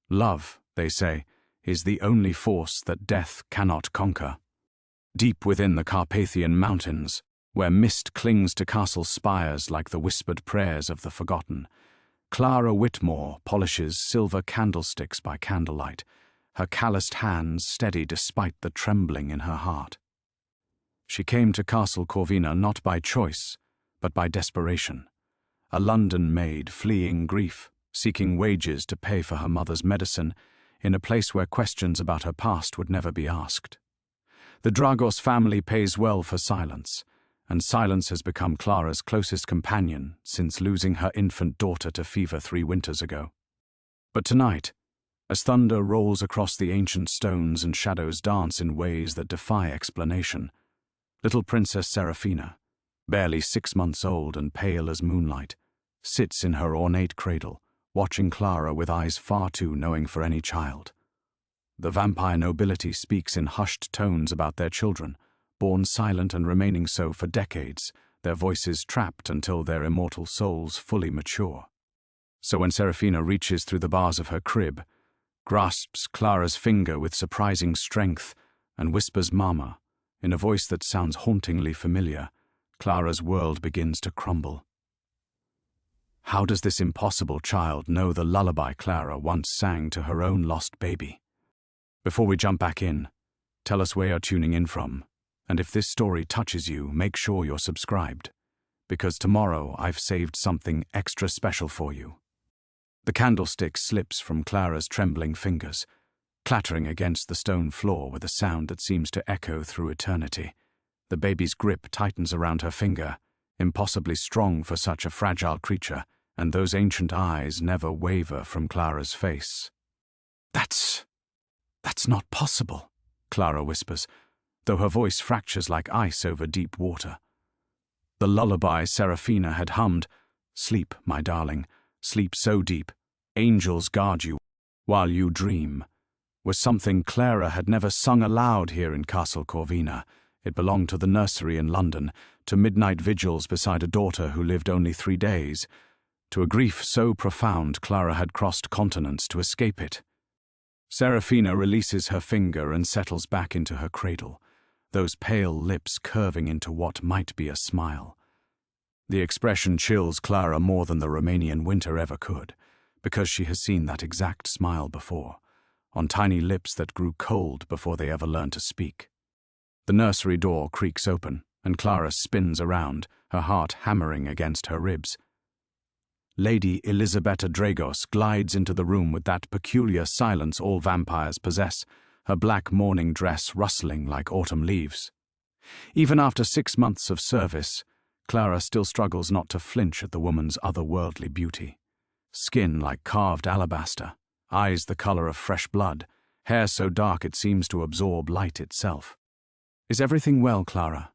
Love, they say, is the only force that death cannot conquer. Deep within the Carpathian Mountains, where mist clings to castle spires like the whispered prayers of the forgotten, Clara Whitmore polishes silver candlesticks by candlelight, her calloused hands steady despite the trembling in her heart. She came to Castle Corvina not by choice, but by desperation. A London maid fleeing grief, seeking wages to pay for her mother's medicine in a place where questions about her past would never be asked. The Dragos family pays well for silence, and silence has become Clara's closest companion since losing her infant daughter to fever 3 winters ago. But tonight, as thunder rolls across the ancient stones and shadows dance in ways that defy explanation, little Princess Seraphina, barely 6 months old and pale as moonlight, sits in her ornate cradle, watching Clara with eyes far too knowing for any child. The vampire nobility speaks in hushed tones about their children, born silent and remaining so for decades, their voices trapped until their immortal souls fully mature. So when Seraphina reaches through the bars of her crib, grasps Clara's finger with surprising strength, and whispers "Mama," in a voice that sounds hauntingly familiar, Clara's world begins to crumble. How does this impossible child know the lullaby Clara once sang to her own lost baby? Before we jump back in, tell us where you're tuning in from, and if this story touches you, make sure you're subscribed, because tomorrow I've saved something extra special for you. The candlestick slips from Clara's trembling fingers, clattering against the stone floor with a sound that seems to echo through eternity. The baby's grip tightens around her finger, impossibly strong for such a fragile creature, and those ancient eyes never waver from Clara's face. That's not possible," Clara whispers, though her voice fractures like ice over deep water. The lullaby Seraphina had hummed, "Sleep, my darling, sleep so deep, angels guard you while you dream," was something Clara had never sung aloud here in Castle Corvina. It belonged to the nursery in London, to midnight vigils beside a daughter who lived only 3 days, to a grief so profound Clara had crossed continents to escape it. Seraphina releases her finger and settles back into her cradle, those pale lips curving into what might be a smile. The expression chills Clara more than the Romanian winter ever could, because she has seen that exact smile before, on tiny lips that grew cold before they ever learned to speak. The nursery door creaks open, and Clara spins around, her heart hammering against her ribs. Lady Elisabetta Dragos glides into the room with that peculiar silence all vampires possess, her black mourning dress rustling like autumn leaves. Even after 6 months of service, Clara still struggles not to flinch at the woman's otherworldly beauty. Skin like carved alabaster, eyes the color of fresh blood, hair so dark it seems to absorb light itself. "Is everything well, Clara?"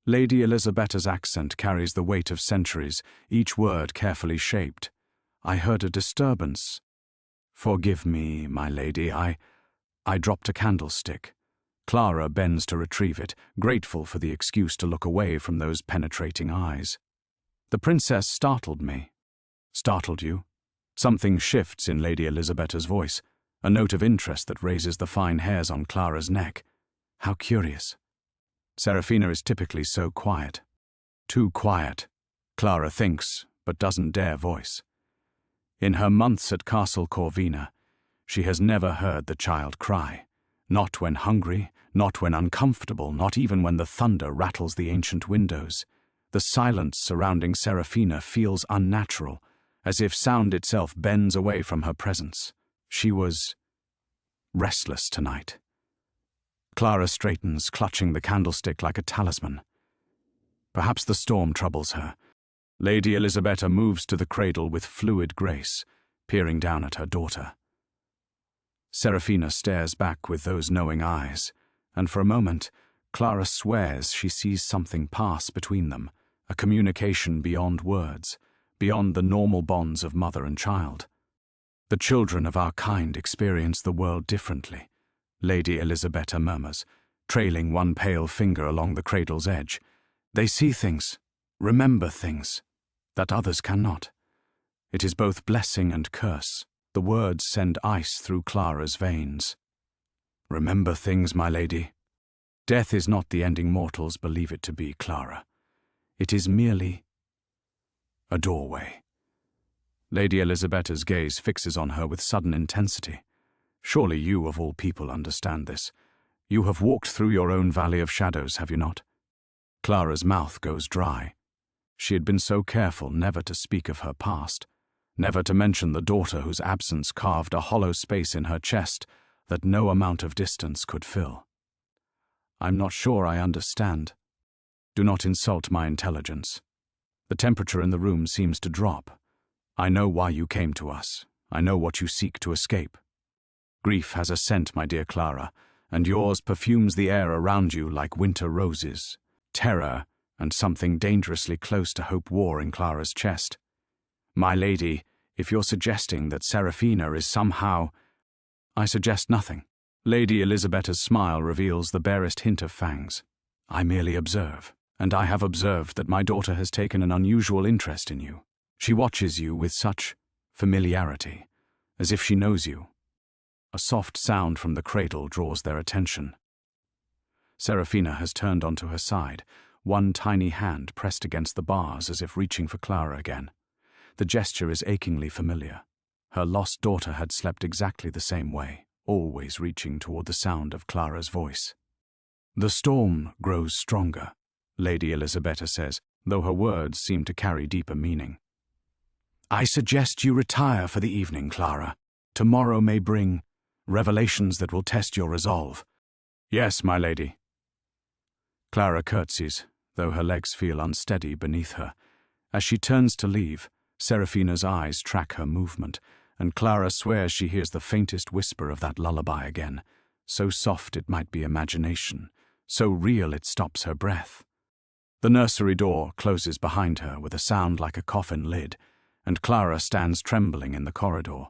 Lady Elisabetta's accent carries the weight of centuries, each word carefully shaped. "I heard a disturbance." "Forgive me, my lady, I dropped a candlestick." Clara bends to retrieve it, grateful for the excuse to look away from those penetrating eyes. "The princess startled me." "Startled you?" Something shifts in Lady Elisabetta's voice, a note of interest that raises the fine hairs on Clara's neck. How curious. Seraphina is typically so quiet. Too quiet, Clara thinks, but doesn't dare voice. In her months at Castle Corvina, she has never heard the child cry. Not when hungry, not when uncomfortable, not even when the thunder rattles the ancient windows. The silence surrounding Seraphina feels unnatural, as if sound itself bends away from her presence. She was restless tonight. Clara straightens, clutching the candlestick like a talisman. Perhaps the storm troubles her. Lady Elisabetta moves to the cradle with fluid grace, peering down at her daughter. Seraphina stares back with those knowing eyes, and for a moment, Clara swears she sees something pass between them, a communication beyond words, beyond the normal bonds of mother and child. "The children of our kind experience the world differently," Lady Elisabetta murmurs, trailing one pale finger along the cradle's edge. "They see things, remember things, that others cannot. It is both blessing and curse, The words send ice through Clara's veins. Remember things, my lady. Death is not the ending mortals believe it to be, Clara. It is merely a doorway. Lady Elisabetta's gaze fixes on her with sudden intensity. Surely you, of all people, understand this. You have walked through your own valley of shadows, have you not? Clara's mouth goes dry. She had been so careful never to speak of her past, never to mention the daughter whose absence carved a hollow space in her chest that no amount of distance could fill. I'm not sure I understand. Do not insult my intelligence. The temperature in the room seems to drop. I know why you came to us. I know what you seek to escape. Grief has a scent, my dear Clara, and yours perfumes the air around you like winter roses. Terror and something dangerously close to hope war in Clara's chest. My lady, if you're suggesting that Seraphina is somehow— I suggest nothing. Lady Elisabetta's smile reveals the barest hint of fangs. I merely observe, and I have observed that my daughter has taken an unusual interest in you. She watches you with such familiarity, as if she knows you. A soft sound from the cradle draws their attention. Seraphina has turned onto her side, one tiny hand pressed against the bars as if reaching for Clara again. The gesture is achingly familiar. Her lost daughter had slept exactly the same way, always reaching toward the sound of Clara's voice. The storm grows stronger, Lady Elisabetta says, though her words seem to carry deeper meaning. I suggest you retire for the evening, Clara. Tomorrow may bring revelations that will test your resolve. Yes, my lady. Clara curtsies, though her legs feel unsteady beneath her. As she turns to leave, Seraphina's eyes track her movement, and Clara swears she hears the faintest whisper of that lullaby again, so soft it might be imagination, so real it stops her breath. The nursery door closes behind her with a sound like a coffin lid, and Clara stands trembling in the corridor.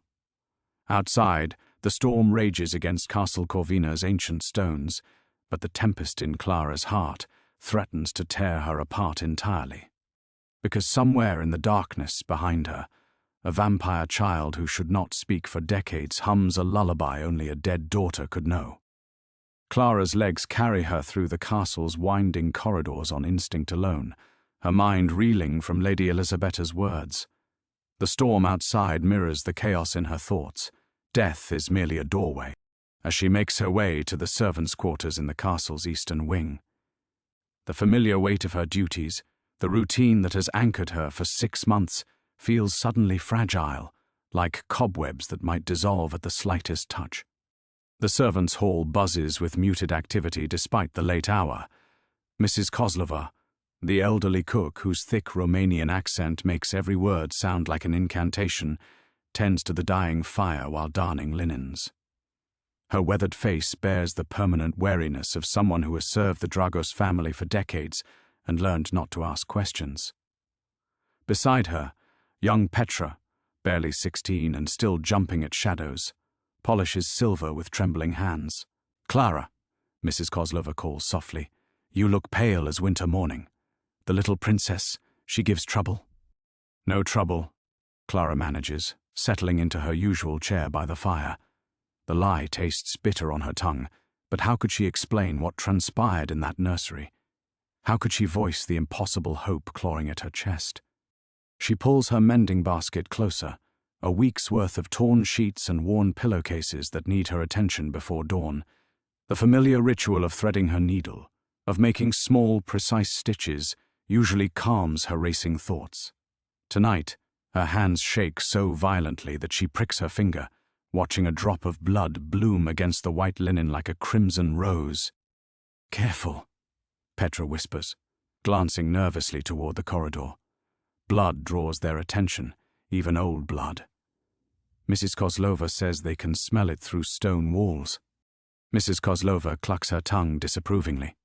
Outside, the storm rages against Castle Corvina's ancient stones, but the tempest in Clara's heart threatens to tear her apart entirely. Because somewhere in the darkness behind her, a vampire child who should not speak for decades hums a lullaby only a dead daughter could know. Clara's legs carry her through the castle's winding corridors on instinct alone, her mind reeling from Lady Elisabetta's words. The storm outside mirrors the chaos in her thoughts. Death is merely a doorway, as she makes her way to the servants' quarters in the castle's eastern wing. The familiar weight of her duties, the routine that has anchored her for 6 months, feels suddenly fragile, like cobwebs that might dissolve at the slightest touch. The servants' hall buzzes with muted activity despite the late hour. Mrs. Kozlova, the elderly cook whose thick Romanian accent makes every word sound like an incantation, tends to the dying fire while darning linens. Her weathered face bears the permanent wariness of someone who has served the Dragos family for decades and learned not to ask questions. Beside her, young Petra, barely 16 and still jumping at shadows, polishes silver with trembling hands. Clara, Mrs. Kozlova calls softly, you look pale as winter morning. The little princess, she gives trouble? No trouble, Clara manages, settling into her usual chair by the fire. The lie tastes bitter on her tongue, but how could she explain what transpired in that nursery? How could she voice the impossible hope clawing at her chest? She pulls her mending basket closer, a week's worth of torn sheets and worn pillowcases that need her attention before dawn. The familiar ritual of threading her needle, of making small, precise stitches, usually calms her racing thoughts. Tonight, her hands shake so violently that she pricks her finger, watching a drop of blood bloom against the white linen like a crimson rose. Careful, Petra whispers, glancing nervously toward the corridor. Blood draws their attention, even old blood. Mrs. Kozlova says they can smell it through stone walls. Mrs. Kozlova clucks her tongue disapprovingly.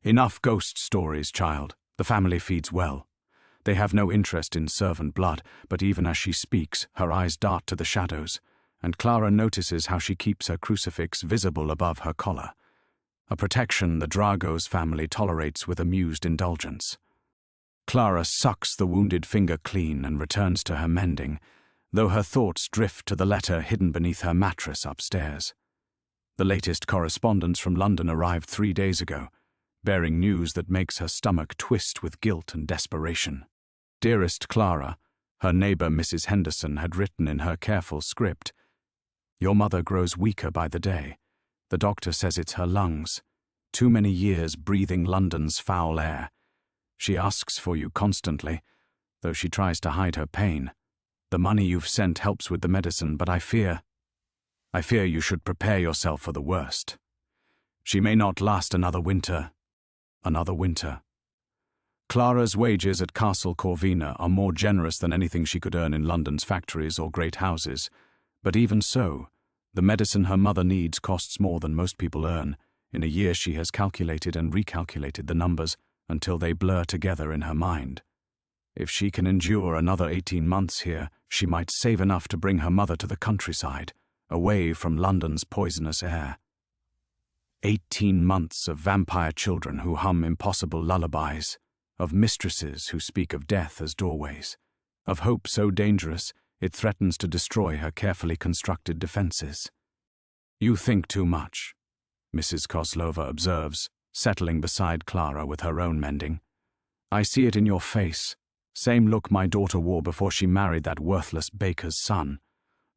Enough ghost stories, child. The family feeds well. They have no interest in servant blood, but even as she speaks, her eyes dart to the shadows, and Clara notices how she keeps her crucifix visible above her collar, a protection the Dragos family tolerates with amused indulgence. Clara sucks the wounded finger clean and returns to her mending, though her thoughts drift to the letter hidden beneath her mattress upstairs. The latest correspondence from London arrived 3 days ago, bearing news that makes her stomach twist with guilt and desperation. Dearest Clara, her neighbour Mrs. Henderson had written in her careful script, "Your mother grows weaker by the day. The doctor says it's her lungs. Too many years breathing London's foul air. She asks for you constantly, though she tries to hide her pain. The money you've sent helps with the medicine, but I fear you should prepare yourself for the worst. She may not last another winter. Clara's wages at Castle Corvina are more generous than anything she could earn in London's factories or great houses, but even so, the medicine her mother needs costs more than most people earn. In a year she has calculated and recalculated the numbers until they blur together in her mind. If she can endure another 18 months here, she might save enough to bring her mother to the countryside, away from London's poisonous air. 18 months of vampire children who hum impossible lullabies, of mistresses who speak of death as doorways, of hope so dangerous it threatens to destroy her carefully constructed defenses. You think too much, Mrs. Kozlova observes, settling beside Clara with her own mending. I see it in your face. Same look my daughter wore before she married that worthless baker's son.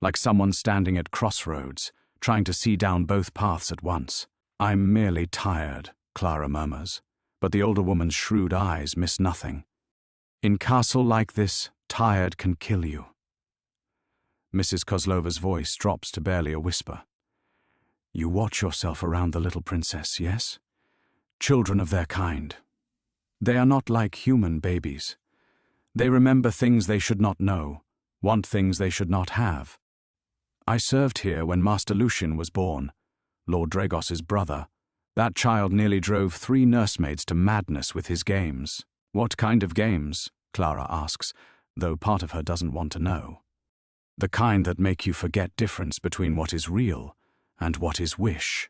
Like someone standing at crossroads, trying to see down both paths at once. I'm merely tired, Clara murmurs, but the older woman's shrewd eyes miss nothing. In castle like this, tired can kill you. Mrs. Kozlova's voice drops to barely a whisper. You watch yourself around the little princess, yes? Children of their kind. They are not like human babies. They remember things they should not know, want things they should not have. I served here when Master Lucian was born, Lord Dragos's brother. That child nearly drove 3 nursemaids to madness with his games. What kind of games? Clara asks, though part of her doesn't want to know. The kind that make you forget difference between what is real and what is wish.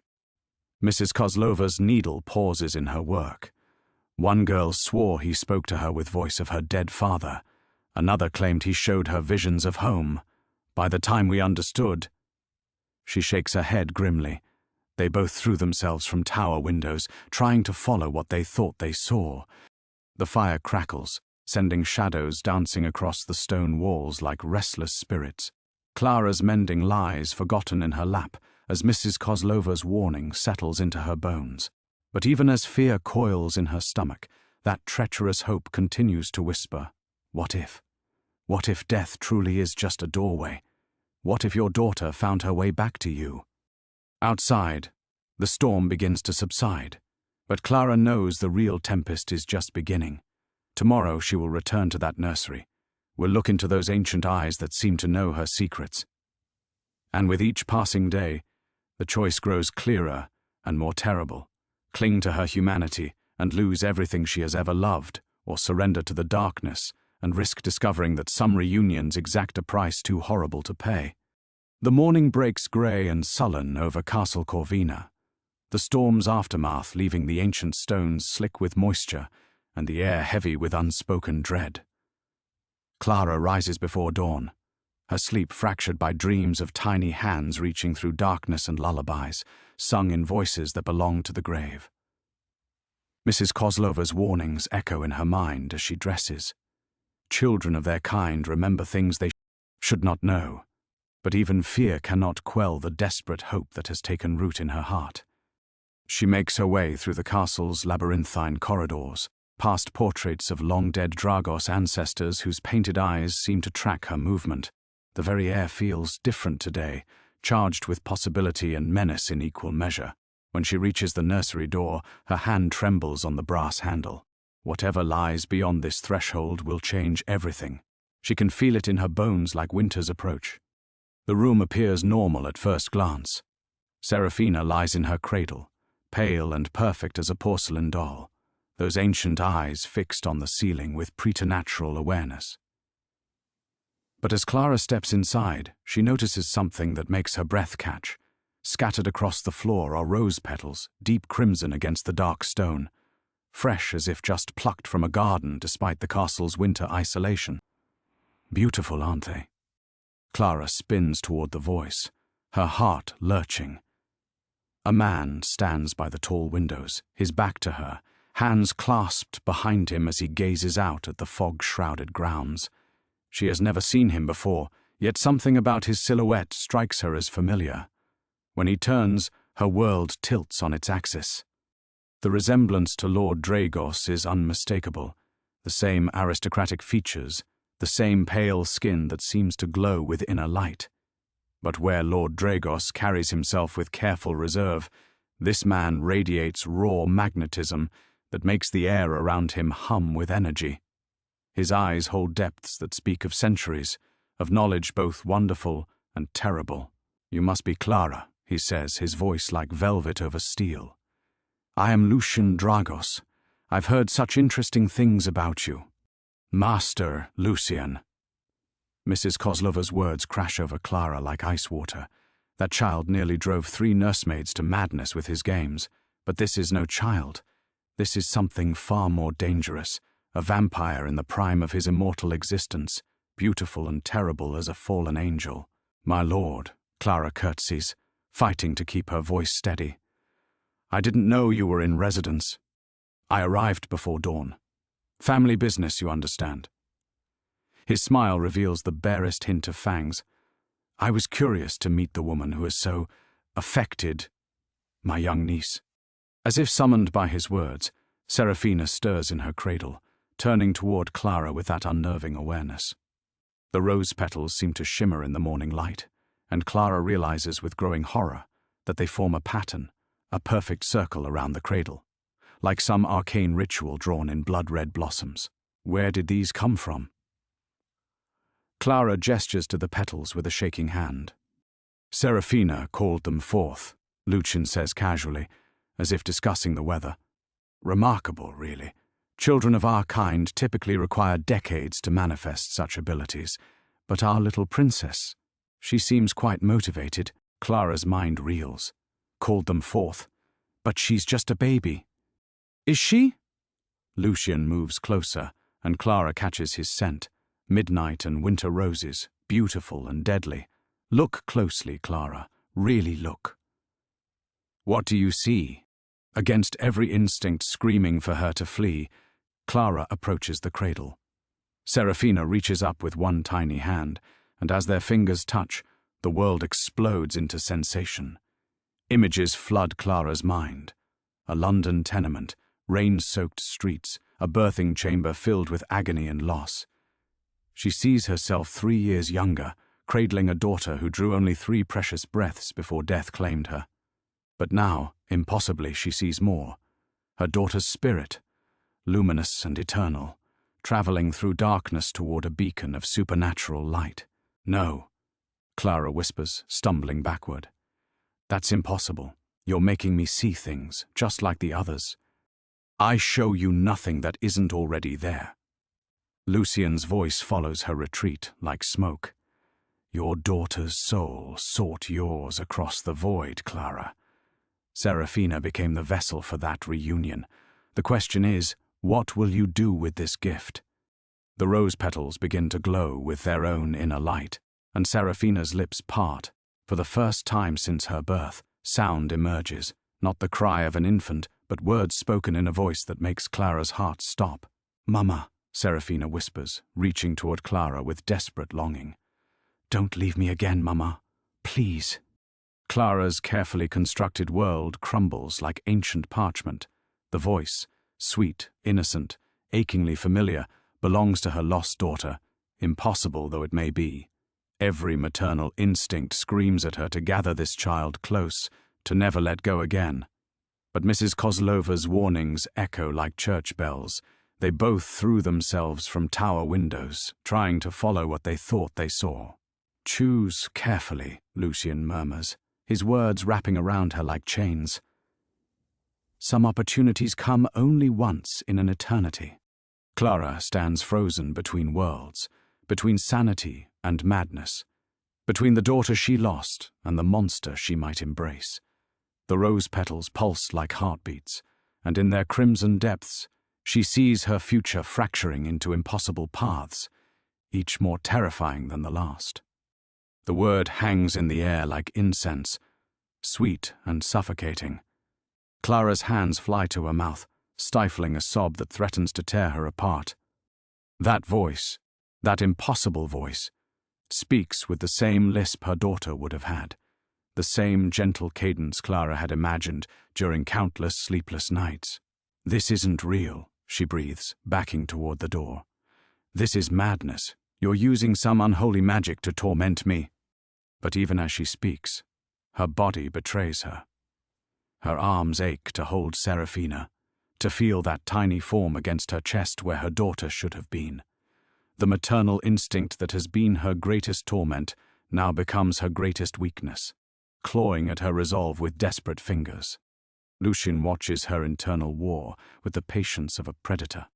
Mrs. Kozlova's needle pauses in her work. One girl swore he spoke to her with voice of her dead father. Another claimed he showed her visions of home. By the time we understood... She shakes her head grimly. They both threw themselves from tower windows, trying to follow what they thought they saw. The fire crackles, sending shadows dancing across the stone walls like restless spirits. Clara's mending lies forgotten in her lap as Mrs. Kozlova's warning settles into her bones. But even as fear coils in her stomach, that treacherous hope continues to whisper, what if? What if death truly is just a doorway? What if your daughter found her way back to you? Outside, the storm begins to subside, but Clara knows the real tempest is just beginning. Tomorrow she will return to that nursery, will look into those ancient eyes that seem to know her secrets. And with each passing day, the choice grows clearer and more terrible. Cling to her humanity and lose everything she has ever loved, or surrender to the darkness and risk discovering that some reunions exact a price too horrible to pay. The morning breaks grey and sullen over Castle Corvina, the storm's aftermath leaving the ancient stones slick with moisture and the air heavy with unspoken dread. Clara rises before dawn, her sleep fractured by dreams of tiny hands reaching through darkness and lullabies, sung in voices that belong to the grave. Mrs. Kozlova's warnings echo in her mind as she dresses. Children of their kind remember things they should not know, but even fear cannot quell the desperate hope that has taken root in her heart. She makes her way through the castle's labyrinthine corridors, past portraits of long-dead Dragos ancestors whose painted eyes seem to track her movement. The very air feels different today, charged with possibility and menace in equal measure. When she reaches the nursery door, her hand trembles on the brass handle. Whatever lies beyond this threshold will change everything. She can feel it in her bones like winter's approach. The room appears normal at first glance. Serafina lies in her cradle, pale and perfect as a porcelain doll, those ancient eyes fixed on the ceiling with preternatural awareness. But as Clara steps inside, she notices something that makes her breath catch. Scattered across the floor are rose petals, deep crimson against the dark stone, fresh as if just plucked from a garden despite the castle's winter isolation. Beautiful, aren't they? Clara spins toward the voice, her heart lurching. A man stands by the tall windows, his back to her, hands clasped behind him as he gazes out at the fog-shrouded grounds. She has never seen him before, yet something about his silhouette strikes her as familiar. When he turns, her world tilts on its axis. The resemblance to Lord Dragos is unmistakable, the same aristocratic features, the same pale skin that seems to glow with inner light. But where Lord Dragos carries himself with careful reserve, this man radiates raw magnetism that makes the air around him hum with energy. His eyes hold depths that speak of centuries, of knowledge both wonderful and terrible. "You must be Clara," he says, his voice like velvet over steel. "I am Lucian Dragos. I've heard such interesting things about you." "Master Lucian." Mrs. Kozlova's words crash over Clara like ice water. That child nearly drove 3 nursemaids to madness with his games. But this is no child. This is something far more dangerous, a vampire in the prime of his immortal existence, beautiful and terrible as a fallen angel. "My lord," Clara curtsies, fighting to keep her voice steady. "I didn't know you were in residence. I arrived before dawn. Family business, you understand." His smile reveals the barest hint of fangs. "I was curious to meet the woman who has so affected my young niece." As if summoned by his words, Serafina stirs in her cradle, turning toward Clara with that unnerving awareness. The rose petals seem to shimmer in the morning light, and Clara realizes with growing horror that they form a pattern, a perfect circle around the cradle, like some arcane ritual drawn in blood-red blossoms. Where did these come from? Clara gestures to the petals with a shaking hand. "Serafina called them forth," Lucian says casually, as if discussing the weather. "Remarkable, really. Children of our kind typically require decades to manifest such abilities. But our little princess, she seems quite motivated." Clara's mind reels. "Called them forth. But she's just a baby." "Is she?" Lucian moves closer, and Clara catches his scent. Midnight and winter roses, beautiful and deadly. "Look closely, Clara. Really look." "What do you see?" Against every instinct screaming for her to flee, Clara approaches the cradle. Serafina reaches up with one tiny hand, and as their fingers touch, the world explodes into sensation. Images flood Clara's mind. A London tenement, rain-soaked streets, a birthing chamber filled with agony and loss. She sees herself 3 years younger, cradling a daughter who drew only 3 precious breaths before death claimed her. But now, impossibly, she sees more. Her daughter's spirit, luminous and eternal, traveling through darkness toward a beacon of supernatural light. "No," Clara whispers, stumbling backward. "That's impossible. You're making me see things, just like the others. I show you nothing that isn't already there." Lucian's voice follows her retreat like smoke. "Your daughter's soul sought yours across the void, Clara. Serafina became the vessel for that reunion. The question is, what will you do with this gift?" The rose petals begin to glow with their own inner light, and Serafina's lips part. For the first time since her birth, sound emerges, not the cry of an infant, but words spoken in a voice that makes Clara's heart stop. "Mama," Serafina whispers, reaching toward Clara with desperate longing. "Don't leave me again, Mama. Please." Clara's carefully constructed world crumbles like ancient parchment. The voice, sweet, innocent, achingly familiar, belongs to her lost daughter, impossible though it may be. Every maternal instinct screams at her to gather this child close, to never let go again. But Mrs. Kozlova's warnings echo like church bells. They both threw themselves from tower windows, trying to follow what they thought they saw. "Choose carefully," Lucian murmurs, his words wrapping around her like chains. "Some opportunities come only once in an eternity." Clara stands frozen between worlds, between sanity and madness, between the daughter she lost and the monster she might embrace. The rose petals pulse like heartbeats, and in their crimson depths, she sees her future fracturing into impossible paths, each more terrifying than the last. The word hangs in the air like incense, sweet and suffocating. Clara's hands fly to her mouth, stifling a sob that threatens to tear her apart. That voice, that impossible voice, speaks with the same lisp her daughter would have had, the same gentle cadence Clara had imagined during countless sleepless nights. "This isn't real," she breathes, backing toward the door. "This is madness. You're using some unholy magic to torment me." But even as she speaks, her body betrays her. Her arms ache to hold Serafina, to feel that tiny form against her chest where her daughter should have been. The maternal instinct that has been her greatest torment now becomes her greatest weakness, clawing at her resolve with desperate fingers. Lucien watches her internal war with the patience of a predator.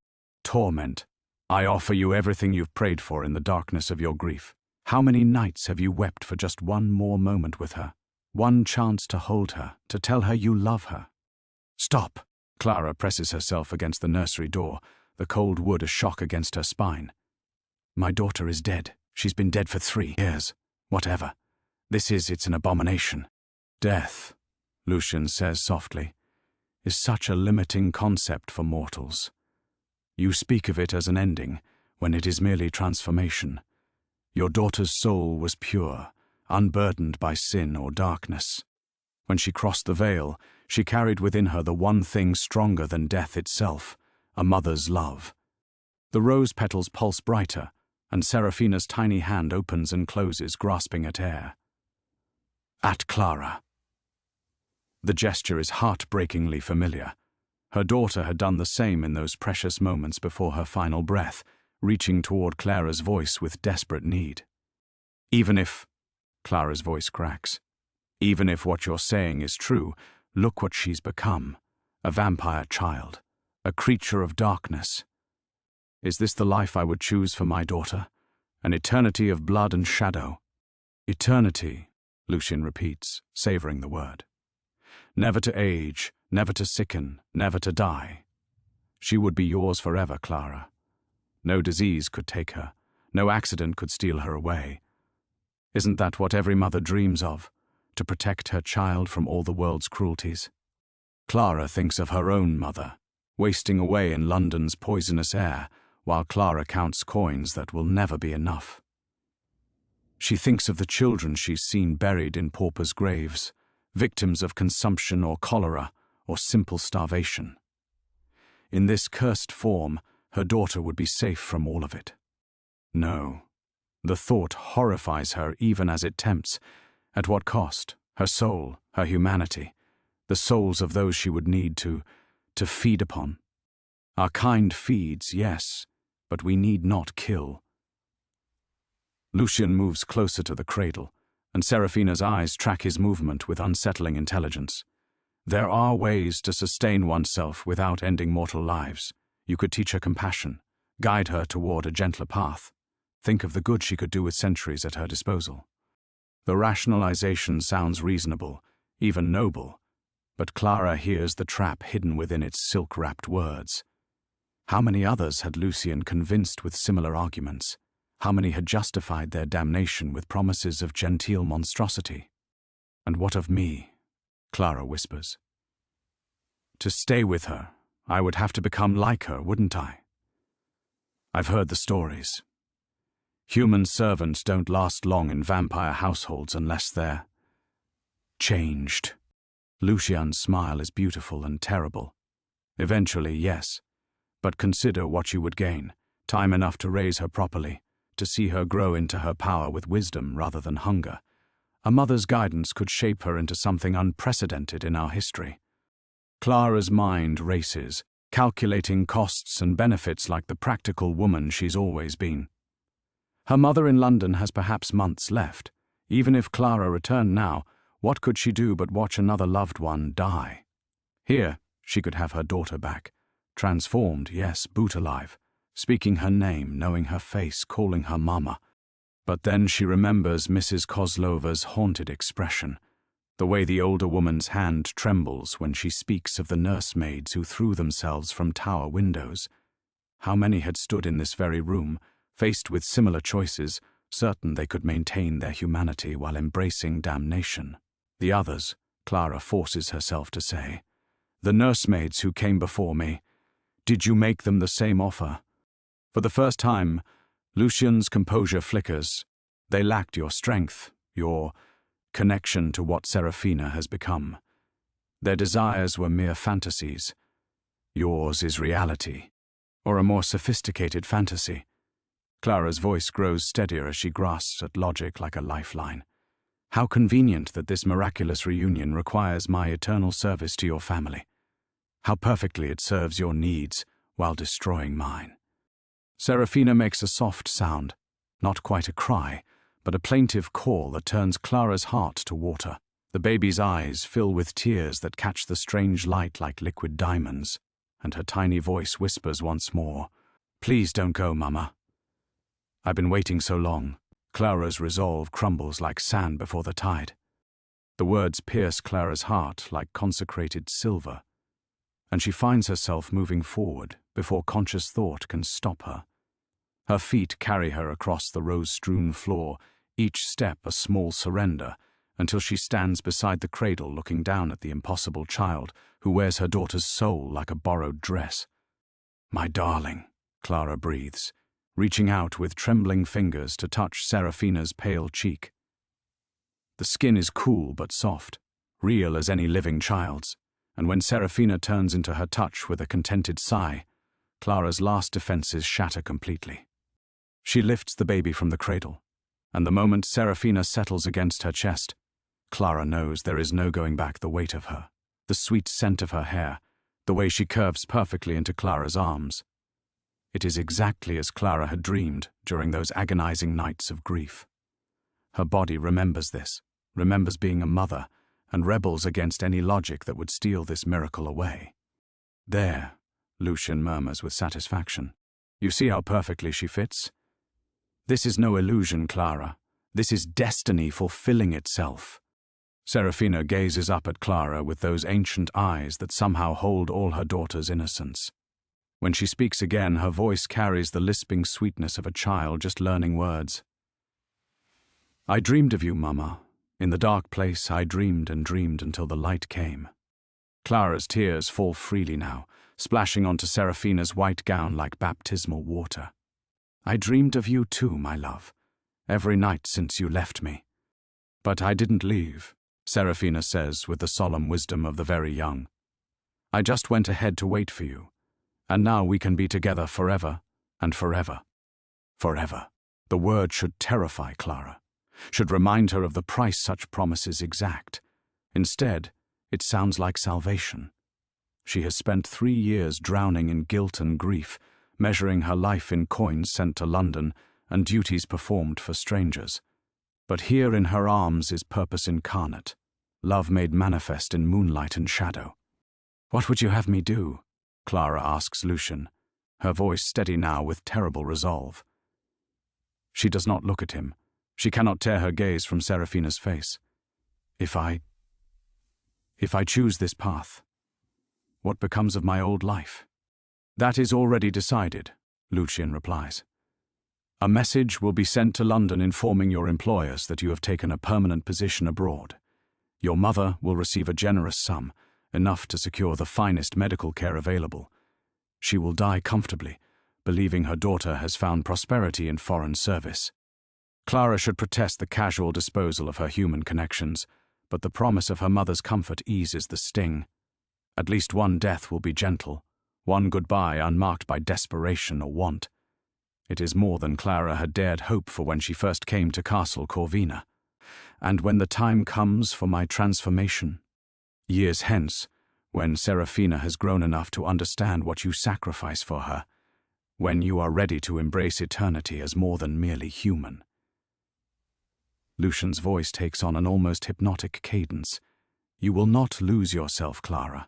"Torment. I offer you everything you've prayed for in the darkness of your grief. How many nights have you wept for just one more moment with her? One chance to hold her, to tell her you love her." "Stop!" Clara presses herself against the nursery door, the cold wood a shock against her spine. "My daughter is dead. She's been dead for 3 years. Whatever. It's an abomination." "Death," Lucien says softly, "is such a limiting concept for mortals. You speak of it as an ending, when it is merely transformation. Your daughter's soul was pure, unburdened by sin or darkness. When she crossed the veil, she carried within her the one thing stronger than death itself, a mother's love." The rose petals pulse brighter, and Serafina's tiny hand opens and closes, grasping at air. "At Clara." The gesture is heartbreakingly familiar. Her daughter had done the same in those precious moments before her final breath, reaching toward Clara's voice with desperate need. "Even if," Clara's voice cracks, "even if what you're saying is true, look what she's become. A vampire child, a creature of darkness. Is this the life I would choose for my daughter? An eternity of blood and shadow?" "Eternity," Lucien repeats, savoring the word. "Never to age, never to sicken, never to die. She would be yours forever, Clara. No disease could take her, no accident could steal her away. Isn't that what every mother dreams of, to protect her child from all the world's cruelties?" Clara thinks of her own mother, wasting away in London's poisonous air, while Clara counts coins that will never be enough. She thinks of the children she's seen buried in paupers' graves, victims of consumption or cholera or simple starvation. In this cursed form, her daughter would be safe from all of it. No, the thought horrifies her even as it tempts. At what cost? Her soul, her humanity, the souls of those she would need to feed upon. Our kind feeds, yes, but we need not kill. Lucien moves closer to the cradle, and Serafina's eyes track his movement with unsettling intelligence. There are ways to sustain oneself without ending mortal lives. You could teach her compassion, guide her toward a gentler path. Think of the good she could do with centuries at her disposal. The rationalization sounds reasonable, even noble, but Clara hears the trap hidden within its silk-wrapped words. How many others had Lucien convinced with similar arguments? How many had justified their damnation with promises of genteel monstrosity? "And what of me?" Clara whispers. "To stay with her, I would have to become like her, wouldn't I? I've heard the stories. Human servants don't last long in vampire households unless they're changed." Lucien's smile is beautiful and terrible. "Eventually, yes. But consider what you would gain. Time enough to raise her properly, to see her grow into her power with wisdom rather than hunger. A mother's guidance could shape her into something unprecedented in our history." Clara's mind races, calculating costs and benefits like the practical woman she's always been. Her mother in London has perhaps months left. Even if Clara returned now, what could she do but watch another loved one die? Here, she could have her daughter back. Transformed, yes, boot alive, speaking her name, knowing her face, calling her mama. But then she remembers Mrs. Kozlova's haunted expression, the way the older woman's hand trembles when she speaks of the nursemaids who threw themselves from tower windows. How many had stood in this very room, faced with similar choices, certain they could maintain their humanity while embracing damnation. The others, Clara forces herself to say. The nursemaids who came before me, did you make them the same offer? For the first time, Lucian's composure flickers. They lacked your strength, your connection to what Serafina has become. Their desires were mere fantasies. Yours is reality, or a more sophisticated fantasy. Clara's voice grows steadier as she grasps at logic like a lifeline. How convenient that this miraculous reunion requires my eternal service to your family. How perfectly it serves your needs while destroying mine. Serafina makes a soft sound, not quite a cry, but a plaintive call that turns Clara's heart to water. The baby's eyes fill with tears that catch the strange light like liquid diamonds, and her tiny voice whispers once more, "Please don't go, Mama. I've been waiting so long." Clara's resolve crumbles like sand before the tide. The words pierce Clara's heart like consecrated silver, and she finds herself moving forward before conscious thought can stop her. Her feet carry her across the rose-strewn floor, each step a small surrender, until she stands beside the cradle looking down at the impossible child who wears her daughter's soul like a borrowed dress. "My darling," Clara breathes, reaching out with trembling fingers to touch Serafina's pale cheek. The skin is cool but soft, real as any living child's, and when Serafina turns into her touch with a contented sigh, Clara's last defenses shatter completely. She lifts the baby from the cradle, and the moment Serafina settles against her chest, Clara knows there is no going back the weight of her, the sweet scent of her hair, the way she curves perfectly into Clara's arms. It is exactly as Clara had dreamed during those agonizing nights of grief. Her body remembers this, remembers being a mother, and rebels against any logic that would steal this miracle away. "There," Lucian murmurs with satisfaction. "You see how perfectly she fits? This is no illusion, Clara. This is destiny fulfilling itself." Serafina gazes up at Clara with those ancient eyes that somehow hold all her daughter's innocence. When she speaks again, her voice carries the lisping sweetness of a child just learning words. "I dreamed of you, Mama. In the dark place, I dreamed and dreamed until the light came." Clara's tears fall freely now, splashing onto Serafina's white gown like baptismal water. "I dreamed of you too, my love, every night since you left me. But I didn't leave," Serafina says with the solemn wisdom of the very young. "I just went ahead to wait for you. And now we can be together forever and forever. Forever." The word should terrify Clara, should remind her of the price such promises exact. Instead, it sounds like salvation. She has spent 3 years drowning in guilt and grief, measuring her life in coins sent to London and duties performed for strangers. But here in her arms is purpose incarnate, love made manifest in moonlight and shadow. "What would you have me do?" Clara asks Lucian, her voice steady now with terrible resolve. She does not look at him. She cannot tear her gaze from Serafina's face. If I choose this path, what becomes of my old life?" "That is already decided," Lucian replies. "A message will be sent to London informing your employers that you have taken a permanent position abroad. Your mother will receive a generous sum, enough to secure the finest medical care available. She will die comfortably, believing her daughter has found prosperity in foreign service." Clara should protest the casual disposal of her human connections, but the promise of her mother's comfort eases the sting. At least one death will be gentle, one goodbye unmarked by desperation or want. It is more than Clara had dared hope for when she first came to Castle Corvina. "And when the time comes for my transformation, years hence, when Serafina has grown enough to understand what you sacrifice for her, when you are ready to embrace eternity as more than merely human." Lucian's voice takes on an almost hypnotic cadence. "You will not lose yourself, Clara.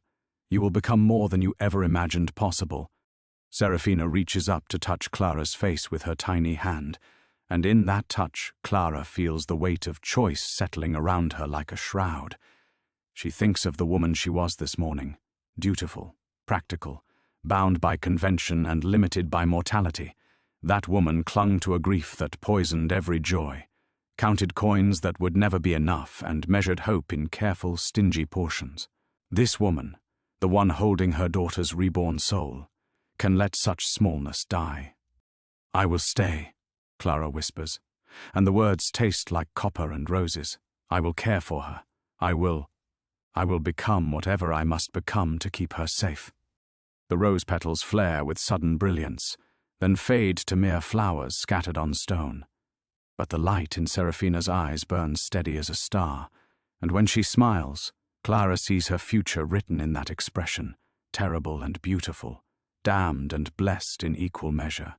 You will become more than you ever imagined possible." Serafina reaches up to touch Clara's face with her tiny hand, and in that touch, Clara feels the weight of choice settling around her like a shroud. She thinks of the woman she was this morning, dutiful, practical, bound by convention and limited by mortality, That woman clung to a grief that poisoned every joy, counted coins that would never be enough, and measured hope in careful, stingy portions. This woman, the one holding her daughter's reborn soul, can let such smallness die. "I will stay," Clara whispers, and the words taste like copper and roses. "I will care for her. I will become whatever I must become to keep her safe." The rose petals flare with sudden brilliance, then fade to mere flowers scattered on stone. But the light in Serafina's eyes burns steady as a star, and when she smiles, Clara sees her future written in that expression, terrible and beautiful, damned and blessed in equal measure.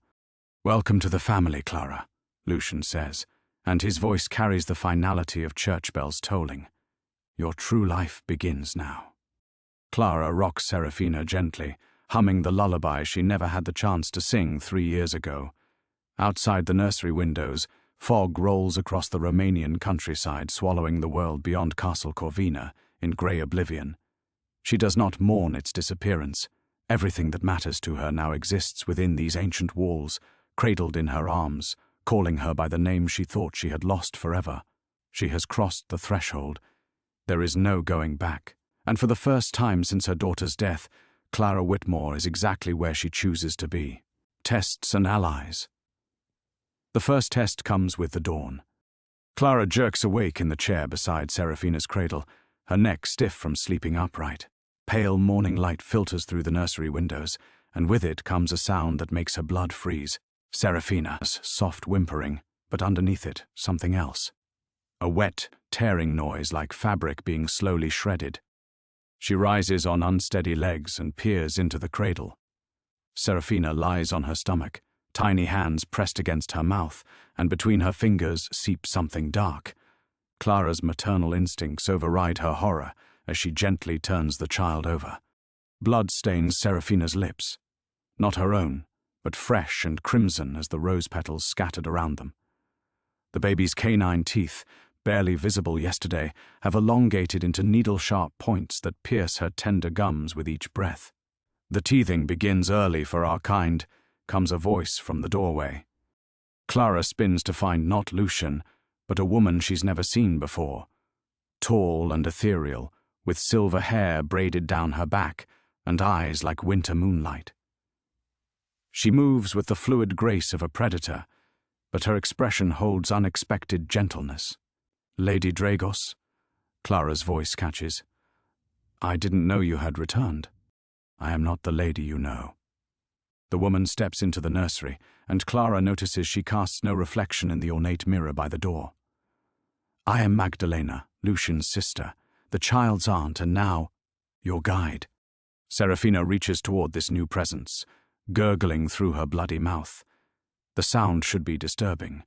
"Welcome to the family, Clara," Lucian says, and his voice carries the finality of church bells tolling. "Your true life begins now." Clara rocks Serafina gently, humming the lullaby she never had the chance to sing 3 years ago. Outside the nursery windows, fog rolls across the Romanian countryside, swallowing the world beyond Castle Corvina in grey oblivion. She does not mourn its disappearance. Everything that matters to her now exists within these ancient walls, cradled in her arms, calling her by the name she thought she had lost forever. She has crossed the threshold. There is no going back, and for the first time since her daughter's death, Clara Whitmore is exactly where she chooses to be. Tests and allies. The first test comes with the dawn. Clara jerks awake in the chair beside Serafina's cradle, her neck stiff from sleeping upright. Pale morning light filters through the nursery windows, and with it comes a sound that makes her blood freeze. Serafina's soft whimpering, but underneath it, something else. A wet, tearing noise like fabric being slowly shredded. She rises on unsteady legs and peers into the cradle. Serafina lies on her stomach, tiny hands pressed against her mouth, and between her fingers seeps something dark. Clara's maternal instincts override her horror as she gently turns the child over. Blood stains Serafina's lips, not her own, but fresh and crimson as the rose petals scattered around them. The baby's canine teeth, barely visible yesterday, have elongated into needle-sharp points that pierce her tender gums with each breath. "The teething begins early for our kind," comes a voice from the doorway. Clara spins to find not Lucian, but a woman she's never seen before. Tall and ethereal, with silver hair braided down her back and eyes like winter moonlight. She moves with the fluid grace of a predator, but her expression holds unexpected gentleness. "Lady Dragos," Clara's voice catches. "I didn't know you had returned. I am not the lady you know." The woman steps into the nursery, and Clara notices she casts no reflection in the ornate mirror by the door. "I am Magdalena, Lucian's sister, the child's aunt, and now your guide." Serafina reaches toward this new presence, gurgling through her bloody mouth. The sound should be disturbing,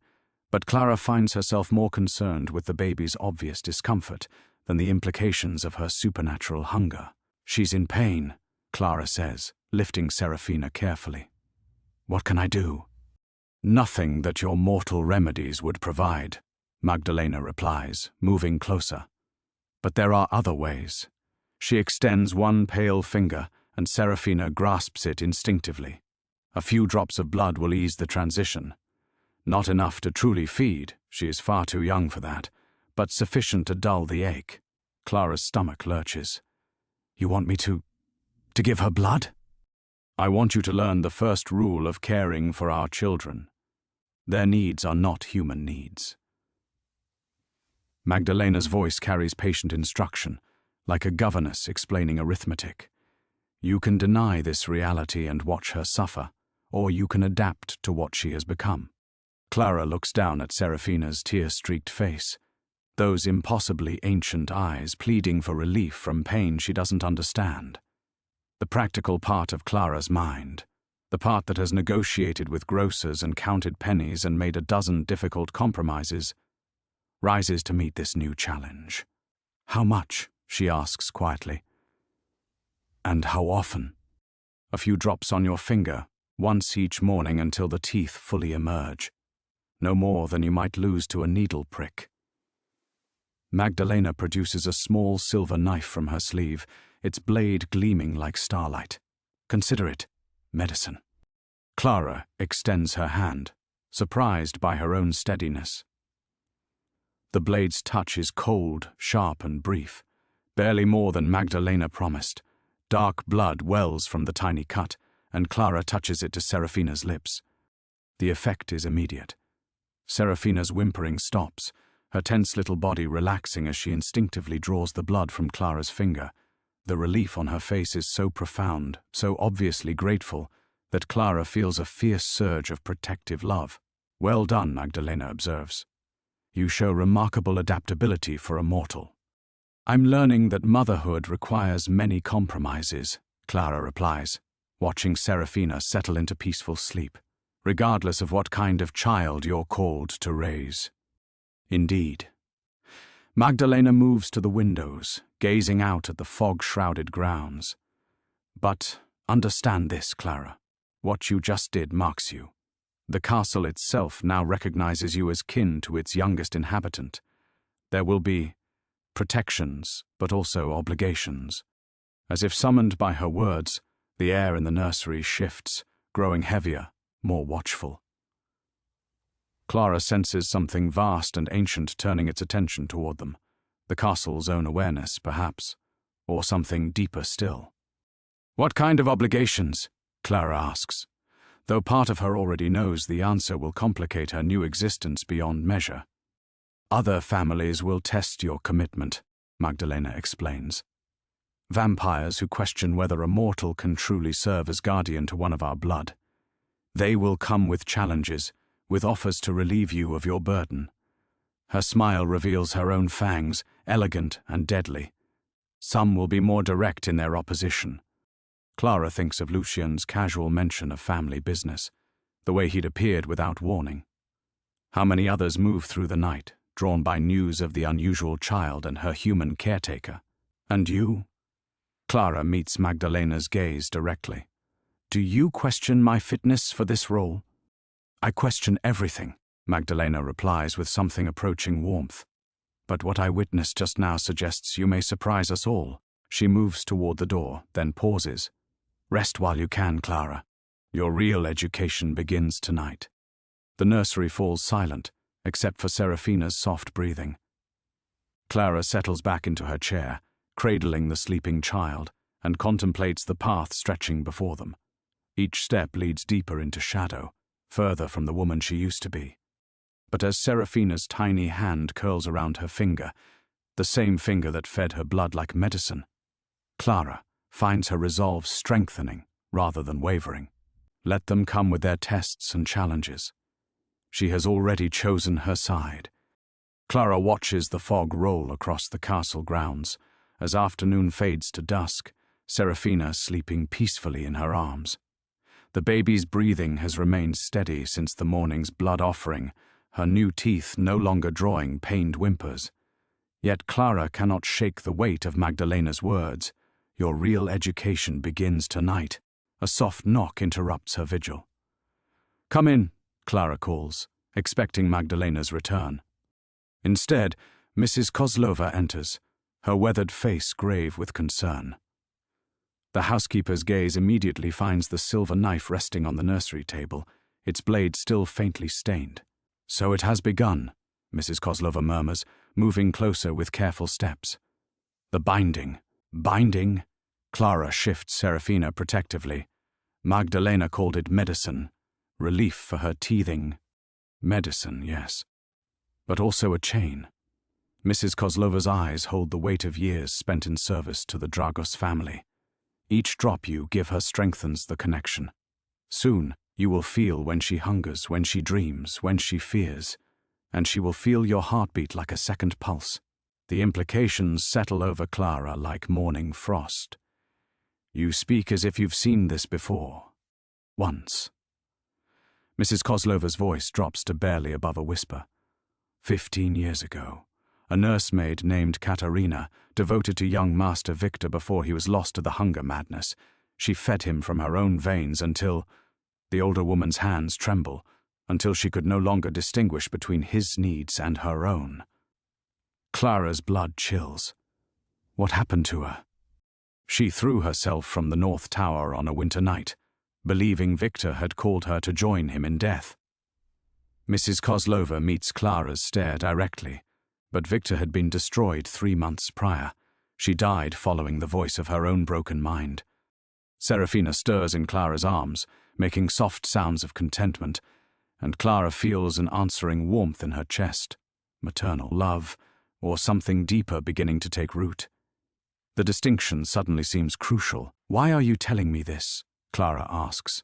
but Clara finds herself more concerned with the baby's obvious discomfort than the implications of her supernatural hunger. "She's in pain," Clara says, lifting Serafina carefully. "What can I do?" "Nothing that your mortal remedies would provide," Magdalena replies, moving closer. "But there are other ways." She extends one pale finger, and Serafina grasps it instinctively. A few drops of blood will ease the transition. Not enough to truly feed, she is far too young for that, but sufficient to dull the ache. Clara's stomach lurches. "You want me to give her blood?" "I want you to learn the first rule of caring for our children. Their needs are not human needs." Magdalena's voice carries patient instruction, like a governess explaining arithmetic. You can deny this reality and watch her suffer, or you can adapt to what she has become. Clara looks down at Serafina's tear-streaked face, those impossibly ancient eyes pleading for relief from pain she doesn't understand. The practical part of Clara's mind, the part that has negotiated with grocers and counted pennies and made a dozen difficult compromises, rises to meet this new challenge. "How much?" she asks quietly. "And how often?" "A few drops on your finger, once each morning until the teeth fully emerge. No more than you might lose to a needle prick." Magdalena produces a small silver knife from her sleeve, its blade gleaming like starlight. "Consider it medicine." Clara extends her hand, surprised by her own steadiness. The blade's touch is cold, sharp, and brief, barely more than Magdalena promised. Dark blood wells from the tiny cut, and Clara touches it to Serafina's lips. The effect is immediate. Serafina's whimpering stops, her tense little body relaxing as she instinctively draws the blood from Clara's finger. The relief on her face is so profound, so obviously grateful, that Clara feels a fierce surge of protective love. "Well done," Magdalena observes. "You show remarkable adaptability for a mortal." "I'm learning that motherhood requires many compromises," Clara replies, watching Serafina settle into peaceful sleep, regardless of what kind of child you're called to raise. Indeed. Magdalena moves to the windows, gazing out at the fog-shrouded grounds. "But understand this, Clara. What you just did marks you. The castle itself now recognizes you as kin to its youngest inhabitant. There will be protections, but also obligations." As if summoned by her words, the air in the nursery shifts, growing heavier, more watchful. Clara senses something vast and ancient turning its attention toward them. The castle's own awareness, perhaps, or something deeper still. "What kind of obligations?" Clara asks, though part of her already knows the answer will complicate her new existence beyond measure. "Other families will test your commitment," Magdalena explains. "Vampires who question whether a mortal can truly serve as guardian to one of our blood. They will come with challenges, with offers to relieve you of your burden." Her smile reveals her own fangs, elegant and deadly. Some will be more direct in their opposition. Clara thinks of Lucien's casual mention of family business, the way he'd appeared without warning. How many others move through the night, drawn by news of the unusual child and her human caretaker? "And you?" Clara meets Magdalena's gaze directly. "Do you question my fitness for this role?" "I question everything," Magdalena replies with something approaching warmth. "But what I witnessed just now suggests you may surprise us all." She moves toward the door, then pauses. "Rest while you can, Clara. Your real education begins tonight." The nursery falls silent, except for Serafina's soft breathing. Clara settles back into her chair, cradling the sleeping child, and contemplates the path stretching before them. Each step leads deeper into shadow, further from the woman she used to be. But as Serafina's tiny hand curls around her finger, the same finger that fed her blood like medicine, Clara finds her resolve strengthening rather than wavering. Let them come with their tests and challenges. She has already chosen her side. Clara watches the fog roll across the castle grounds. As afternoon fades to dusk, Serafina sleeping peacefully in her arms. The baby's breathing has remained steady since the morning's blood offering, her new teeth no longer drawing pained whimpers. Yet Clara cannot shake the weight of Magdalena's words. "Your real education begins tonight." A soft knock interrupts her vigil. "Come in," Clara calls, expecting Magdalena's return. Instead, Mrs. Kozlova enters, her weathered face grave with concern. The housekeeper's gaze immediately finds the silver knife resting on the nursery table, its blade still faintly stained. "So it has begun," Mrs. Kozlova murmurs, moving closer with careful steps. "The binding. Binding?" Clara shifts Serafina protectively. Magdalena called it medicine. Relief for her teething. Medicine, yes. But also a chain. Mrs. Kozlova's eyes hold the weight of years spent in service to the Dragos family. Each drop you give her strengthens the connection. Soon, you will feel when she hungers, when she dreams, when she fears, and she will feel your heartbeat like a second pulse. The implications settle over Clara like morning frost. "You speak as if you've seen this before. Once." Mrs. Kozlova's voice drops to barely above a whisper. 15 years ago, a nursemaid named Katerina, devoted to young Master Victor before he was lost to the hunger madness. She fed him from her own veins until... The older woman's hands tremble, until she could no longer distinguish between his needs and her own. Clara's blood chills. What happened to her? She threw herself from the North Tower on a winter night, believing Victor had called her to join him in death. Mrs. Kozlova meets Clara's stare directly, but Victor had been destroyed 3 months prior. She died following the voice of her own broken mind. Serafina stirs in Clara's arms, making soft sounds of contentment, and Clara feels an answering warmth in her chest, maternal love, or something deeper beginning to take root. The distinction suddenly seems crucial. "Why are you telling me this?" Clara asks.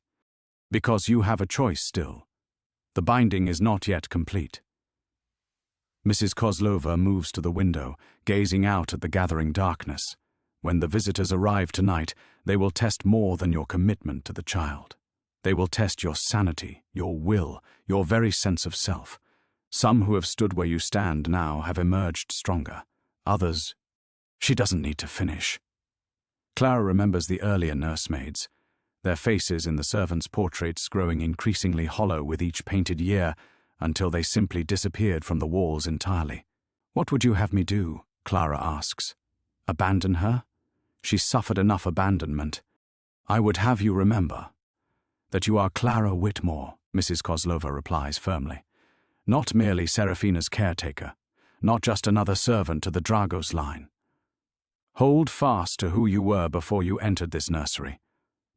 "Because you have a choice still. The binding is not yet complete." Mrs. Kozlova moves to the window, gazing out at the gathering darkness. When the visitors arrive tonight, they will test more than your commitment to the child. They will test your sanity, your will, your very sense of self. Some who have stood where you stand now have emerged stronger. Others... She doesn't need to finish. Clara remembers the earlier nursemaids, their faces in the servants' portraits growing increasingly hollow with each painted year, until they simply disappeared from the walls entirely. "What would you have me do?" Clara asks. "Abandon her? She suffered enough abandonment. I would have you remember that you are Clara Whitmore," Mrs. Kozlova replies firmly. "Not merely Serafina's caretaker, not just another servant to the Dragos line. Hold fast to who you were before you entered this nursery.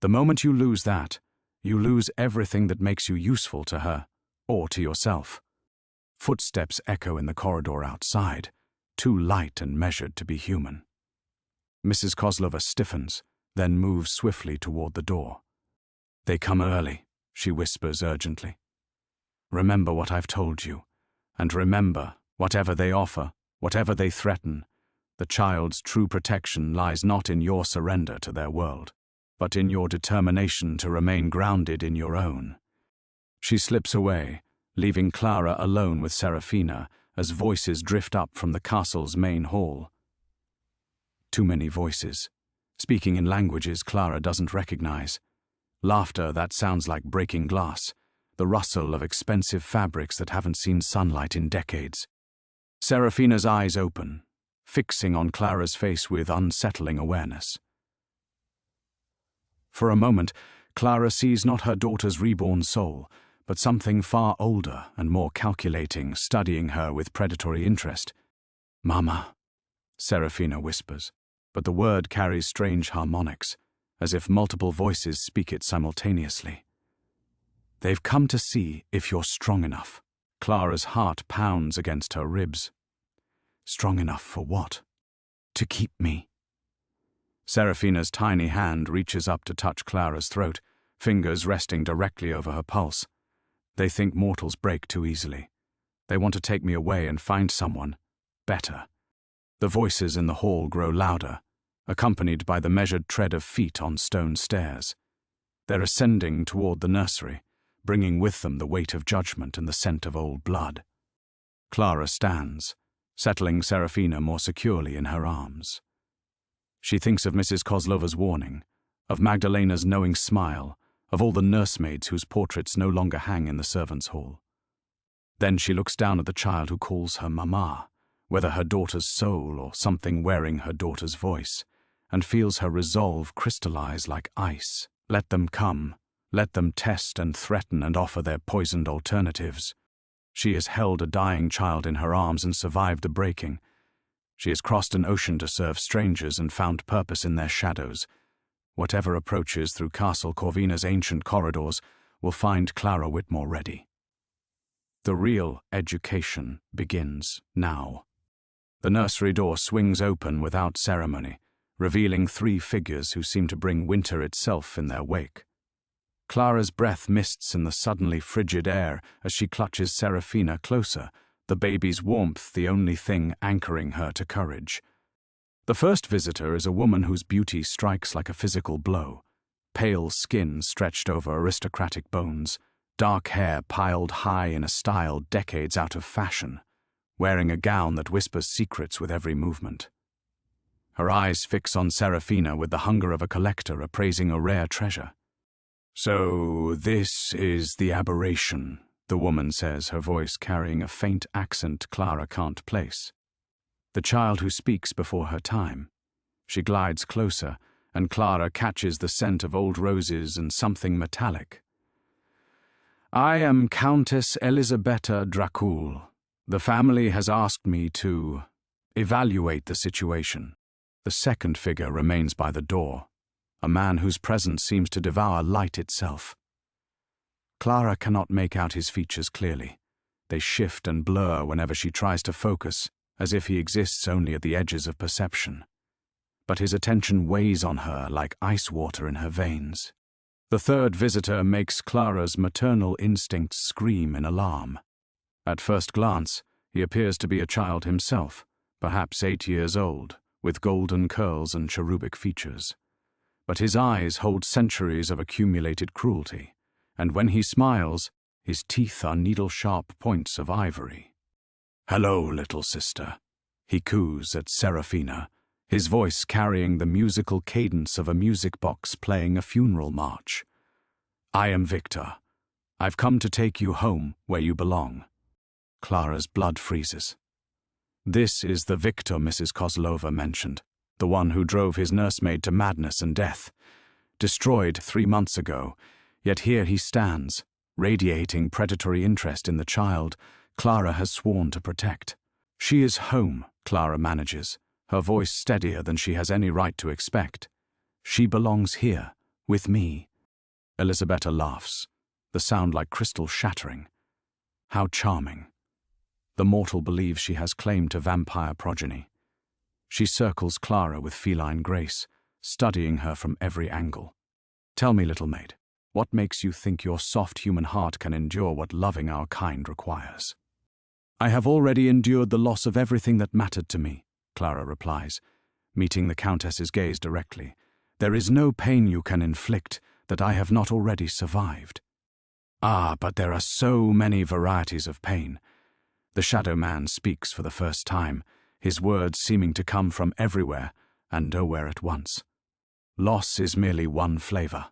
The moment you lose that, you lose everything that makes you useful to her, or to yourself." Footsteps echo in the corridor outside, too light and measured to be human. Mrs. Kozlova stiffens, then moves swiftly toward the door. "They come early," she whispers urgently. "Remember what I've told you, and remember, whatever they offer, whatever they threaten, the child's true protection lies not in your surrender to their world, but in your determination to remain grounded in your own." She slips away, leaving Clara alone with Serafina as voices drift up from the castle's main hall. Too many voices, speaking in languages Clara doesn't recognize. Laughter that sounds like breaking glass, the rustle of expensive fabrics that haven't seen sunlight in decades. Serafina's eyes open, fixing on Clara's face with unsettling awareness. For a moment, Clara sees not her daughter's reborn soul, but something far older and more calculating studying her with predatory interest. "Mama," Serafina whispers, but the word carries strange harmonics, as if multiple voices speak it simultaneously. "They've come to see if you're strong enough." Clara's heart pounds against her ribs. "Strong enough for what?" "To keep me." Serafina's tiny hand reaches up to touch Clara's throat, fingers resting directly over her pulse. "They think mortals break too easily. They want to take me away and find someone better." The voices in the hall grow louder, accompanied by the measured tread of feet on stone stairs. They're ascending toward the nursery, bringing with them the weight of judgment and the scent of old blood. Clara stands, settling Serafina more securely in her arms. She thinks of Mrs. Kozlova's warning, of Magdalena's knowing smile, of all the nursemaids whose portraits no longer hang in the servants' hall. Then she looks down at the child who calls her Mama, whether her daughter's soul or something wearing her daughter's voice, and feels her resolve crystallize like ice. Let them come. Let them test and threaten and offer their poisoned alternatives. She has held a dying child in her arms and survived the breaking. She has crossed an ocean to serve strangers and found purpose in their shadows. Whatever approaches through Castle Corvina's ancient corridors will find Clara Whitmore ready. The real education begins now. The nursery door swings open without ceremony, revealing 3 figures who seem to bring winter itself in their wake. Clara's breath mists in the suddenly frigid air as she clutches Serafina closer, the baby's warmth the only thing anchoring her to courage. The first visitor is a woman whose beauty strikes like a physical blow. Pale skin stretched over aristocratic bones, dark hair piled high in a style decades out of fashion, wearing a gown that whispers secrets with every movement. Her eyes fix on Serafina with the hunger of a collector appraising a rare treasure. "So this is the aberration," the woman says, her voice carrying a faint accent Clara can't place. The child who speaks before her time. She glides closer, and Clara catches the scent of old roses and something metallic. "I am Countess Elisabetta Dracul. The family has asked me to evaluate the situation." The second figure remains by the door, a man whose presence seems to devour light itself. Clara cannot make out his features clearly. They shift and blur whenever she tries to focus, as if he exists only at the edges of perception. But his attention weighs on her like ice water in her veins. The third visitor makes Clara's maternal instincts scream in alarm. At first glance, he appears to be a child himself, perhaps 8 years old, with golden curls and cherubic features. But his eyes hold centuries of accumulated cruelty, and when he smiles, his teeth are needle-sharp points of ivory. "Hello, little sister," he coos at Serafina, his voice carrying the musical cadence of a music box playing a funeral march. "I am Victor. I've come to take you home where you belong." Clara's blood freezes. This is the Victor Mrs. Kozlova mentioned, the one who drove his nursemaid to madness and death. Destroyed 3 months ago, yet here he stands, radiating predatory interest in the child Clara has sworn to protect. "She is home," Clara manages, her voice steadier than she has any right to expect. "She belongs here, with me." Elisabetta laughs, the sound like crystal shattering. How charming. The mortal believes she has claim to vampire progeny. She circles Clara with feline grace, studying her from every angle. "Tell me, little maid, what makes you think your soft human heart can endure what loving our kind requires?" "I have already endured the loss of everything that mattered to me," Clara replies, meeting the Countess's gaze directly. "There is no pain you can inflict that I have not already survived." "Ah, but there are so many varieties of pain." The shadow man speaks for the first time, his words seeming to come from everywhere and nowhere at once. "Loss is merely one flavor.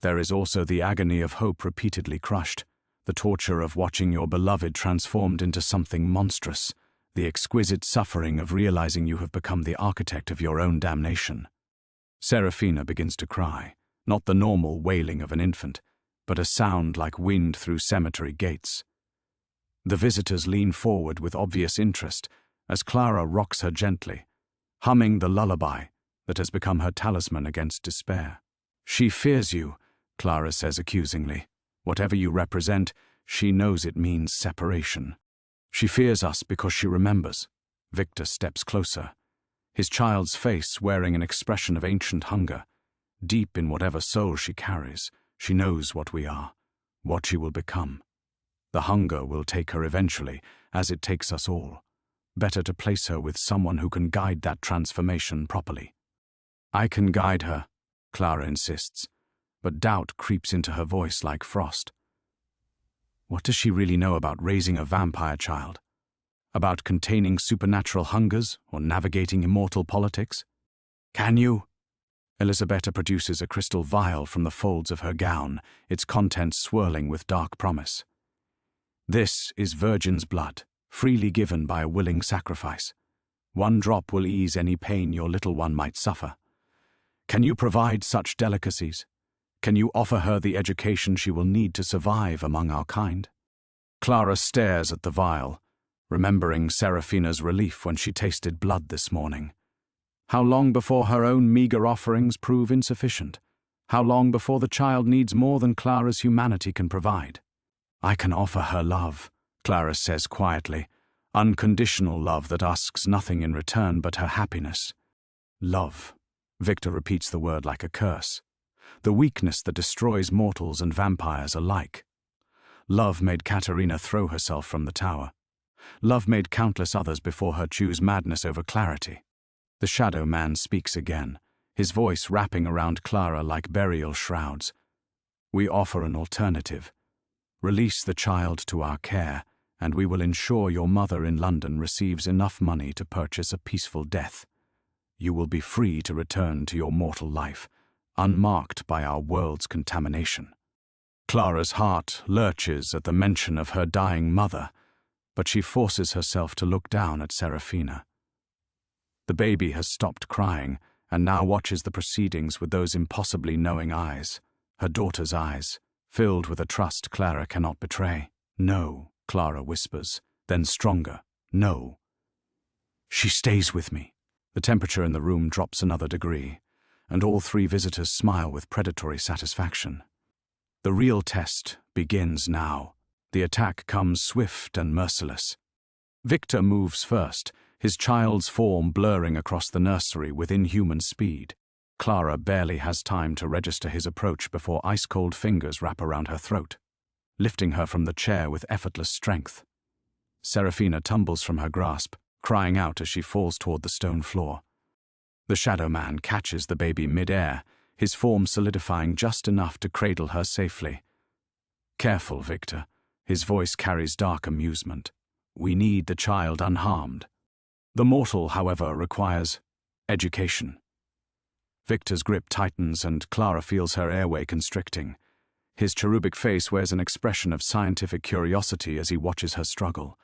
There is also the agony of hope repeatedly crushed, the torture of watching your beloved transformed into something monstrous, the exquisite suffering of realizing you have become the architect of your own damnation." Serafina begins to cry, not the normal wailing of an infant, but a sound like wind through cemetery gates. The visitors lean forward with obvious interest as Clara rocks her gently, humming the lullaby that has become her talisman against despair. "She fears you," Clara says accusingly. "Whatever you represent, she knows it means separation. She fears us because she remembers." Victor steps closer, his child's face wearing an expression of ancient hunger. Deep in whatever soul she carries, she knows what we are, what she will become. The hunger will take her eventually, as it takes us all. Better to place her with someone who can guide that transformation properly. "I can guide her," Clara insists, but doubt creeps into her voice like frost. What does she really know about raising a vampire child? About containing supernatural hungers or navigating immortal politics? "Can you?" Elisabetta produces a crystal vial from the folds of her gown, its contents swirling with dark promise. "This is virgin's blood, freely given by a willing sacrifice. 1 drop will ease any pain your little one might suffer. Can you provide such delicacies? Can you offer her the education she will need to survive among our kind?" Clara stares at the vial, remembering Serafina's relief when she tasted blood this morning. How long before her own meager offerings prove insufficient? How long before the child needs more than Clara's humanity can provide? "I can offer her love," Clara says quietly, "unconditional love that asks nothing in return but her happiness." "Love." Victor repeats the word like a curse. The weakness that destroys mortals and vampires alike. Love made Katerina throw herself from the tower. Love made countless others before her choose madness over clarity. The shadow man speaks again, his voice wrapping around Clara like burial shrouds. "We offer an alternative. Release the child to our care, and we will ensure your mother in London receives enough money to purchase a peaceful death. You will be free to return to your mortal life, unmarked by our world's contamination." Clara's heart lurches at the mention of her dying mother, but she forces herself to look down at Serafina. The baby has stopped crying, and now watches the proceedings with those impossibly knowing eyes, her daughter's eyes, filled with a trust Clara cannot betray. "No," Clara whispers, then stronger, "No. She stays with me." The temperature in the room drops another degree, and all three visitors smile with predatory satisfaction. The real test begins now. The attack comes swift and merciless. Victor moves first, his child's form blurring across the nursery with inhuman speed. Clara barely has time to register his approach before ice-cold fingers wrap around her throat, lifting her from the chair with effortless strength. Serafina tumbles from her grasp, crying out as she falls toward the stone floor. The Shadow Man catches the baby mid-air, his form solidifying just enough to cradle her safely. "Careful, Victor." His voice carries dark amusement. "We need the child unharmed." The mortal, however, requires education. Victor's grip tightens and Clara feels her airway constricting. His cherubic face wears an expression of scientific curiosity as he watches her struggle.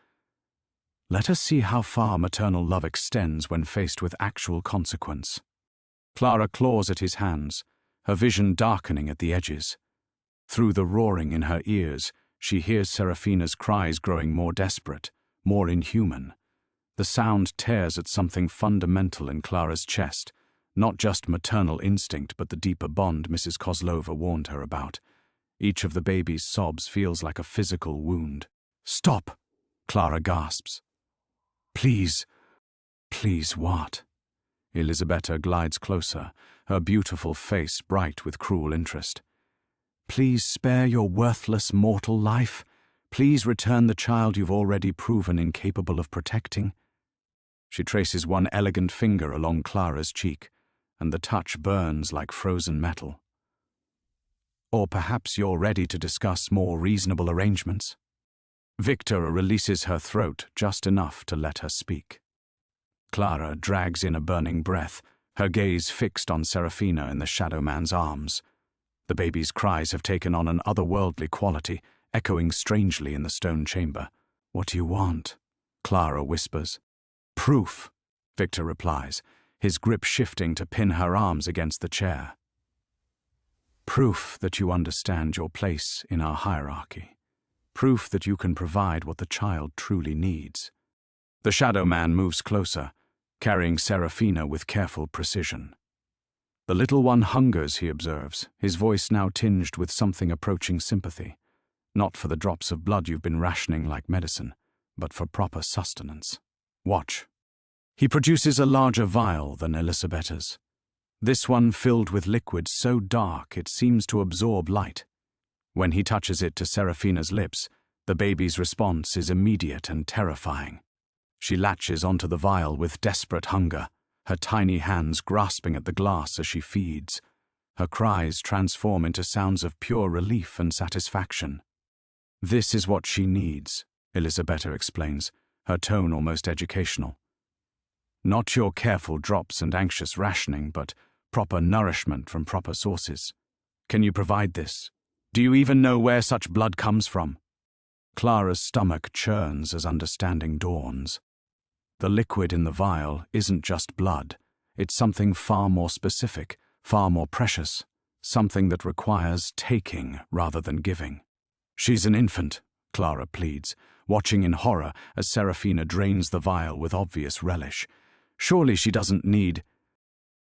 Let us see how far maternal love extends when faced with actual consequence. Clara claws at his hands, her vision darkening at the edges. Through the roaring in her ears, she hears Serafina's cries growing more desperate, more inhuman. The sound tears at something fundamental in Clara's chest, not just maternal instinct but the deeper bond Mrs. Kozlova warned her about. Each of the baby's sobs feels like a physical wound. "Stop!" Clara gasps. "Please." "Please what?" Elisabetta glides closer, her beautiful face bright with cruel interest. "Please spare your worthless mortal life. Please return the child you've already proven incapable of protecting." She traces one elegant finger along Clara's cheek, and the touch burns like frozen metal. "Or perhaps you're ready to discuss more reasonable arrangements." Victor releases her throat just enough to let her speak. Clara drags in a burning breath, her gaze fixed on Serafina in the Shadow Man's arms. The baby's cries have taken on an otherworldly quality, echoing strangely in the stone chamber. "What do you want?" Clara whispers. "Proof," Victor replies, his grip shifting to pin her arms against the chair. "Proof that you understand your place in our hierarchy. Proof that you can provide what the child truly needs." The Shadow Man moves closer, carrying Serafina with careful precision. "The little one hungers," he observes, his voice now tinged with something approaching sympathy. "Not for the drops of blood you've been rationing like medicine, but for proper sustenance. Watch." He produces a larger vial than Elisabetta's. This one filled with liquid so dark it seems to absorb light. When he touches it to Serafina's lips, the baby's response is immediate and terrifying. She latches onto the vial with desperate hunger, her tiny hands grasping at the glass as she feeds. Her cries transform into sounds of pure relief and satisfaction. "This is what she needs," Elisabetta explains, her tone almost educational. "Not your careful drops and anxious rationing, but proper nourishment from proper sources. Can you provide this? Do you even know where such blood comes from?" Clara's stomach churns as understanding dawns. The liquid in the vial isn't just blood. It's something far more specific, far more precious, something that requires taking rather than giving. "She's an infant," Clara pleads, watching in horror as Serafina drains the vial with obvious relish. "Surely she doesn't need—"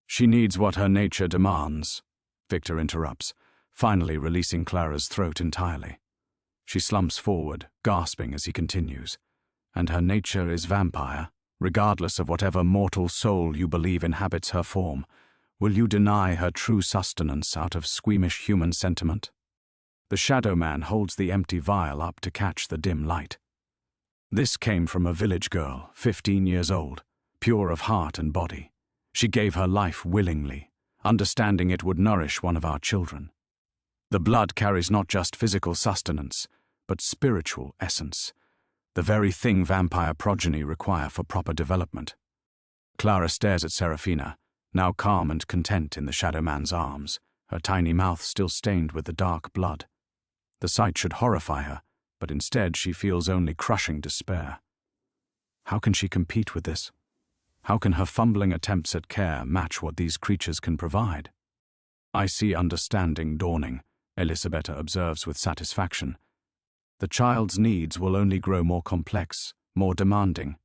"She needs what her nature demands," Victor interrupts, finally releasing Clara's throat entirely. She slumps forward, gasping as he continues. "And her nature is vampire, regardless of whatever mortal soul you believe inhabits her form. Will you deny her true sustenance out of squeamish human sentiment?" The Shadow Man holds the empty vial up to catch the dim light. "This came from a village girl, 15 years old, pure of heart and body. She gave her life willingly, understanding it would nourish one of our children. The blood carries not just physical sustenance, but spiritual essence, the very thing vampire progeny require for proper development." Clara stares at Serafina, now calm and content in the Shadow Man's arms, her tiny mouth still stained with the dark blood. The sight should horrify her, but instead she feels only crushing despair. How can she compete with this? How can her fumbling attempts at care match what these creatures can provide? I see understanding dawning, Elisabetta observes with satisfaction. The child's needs will only grow more complex, more demanding.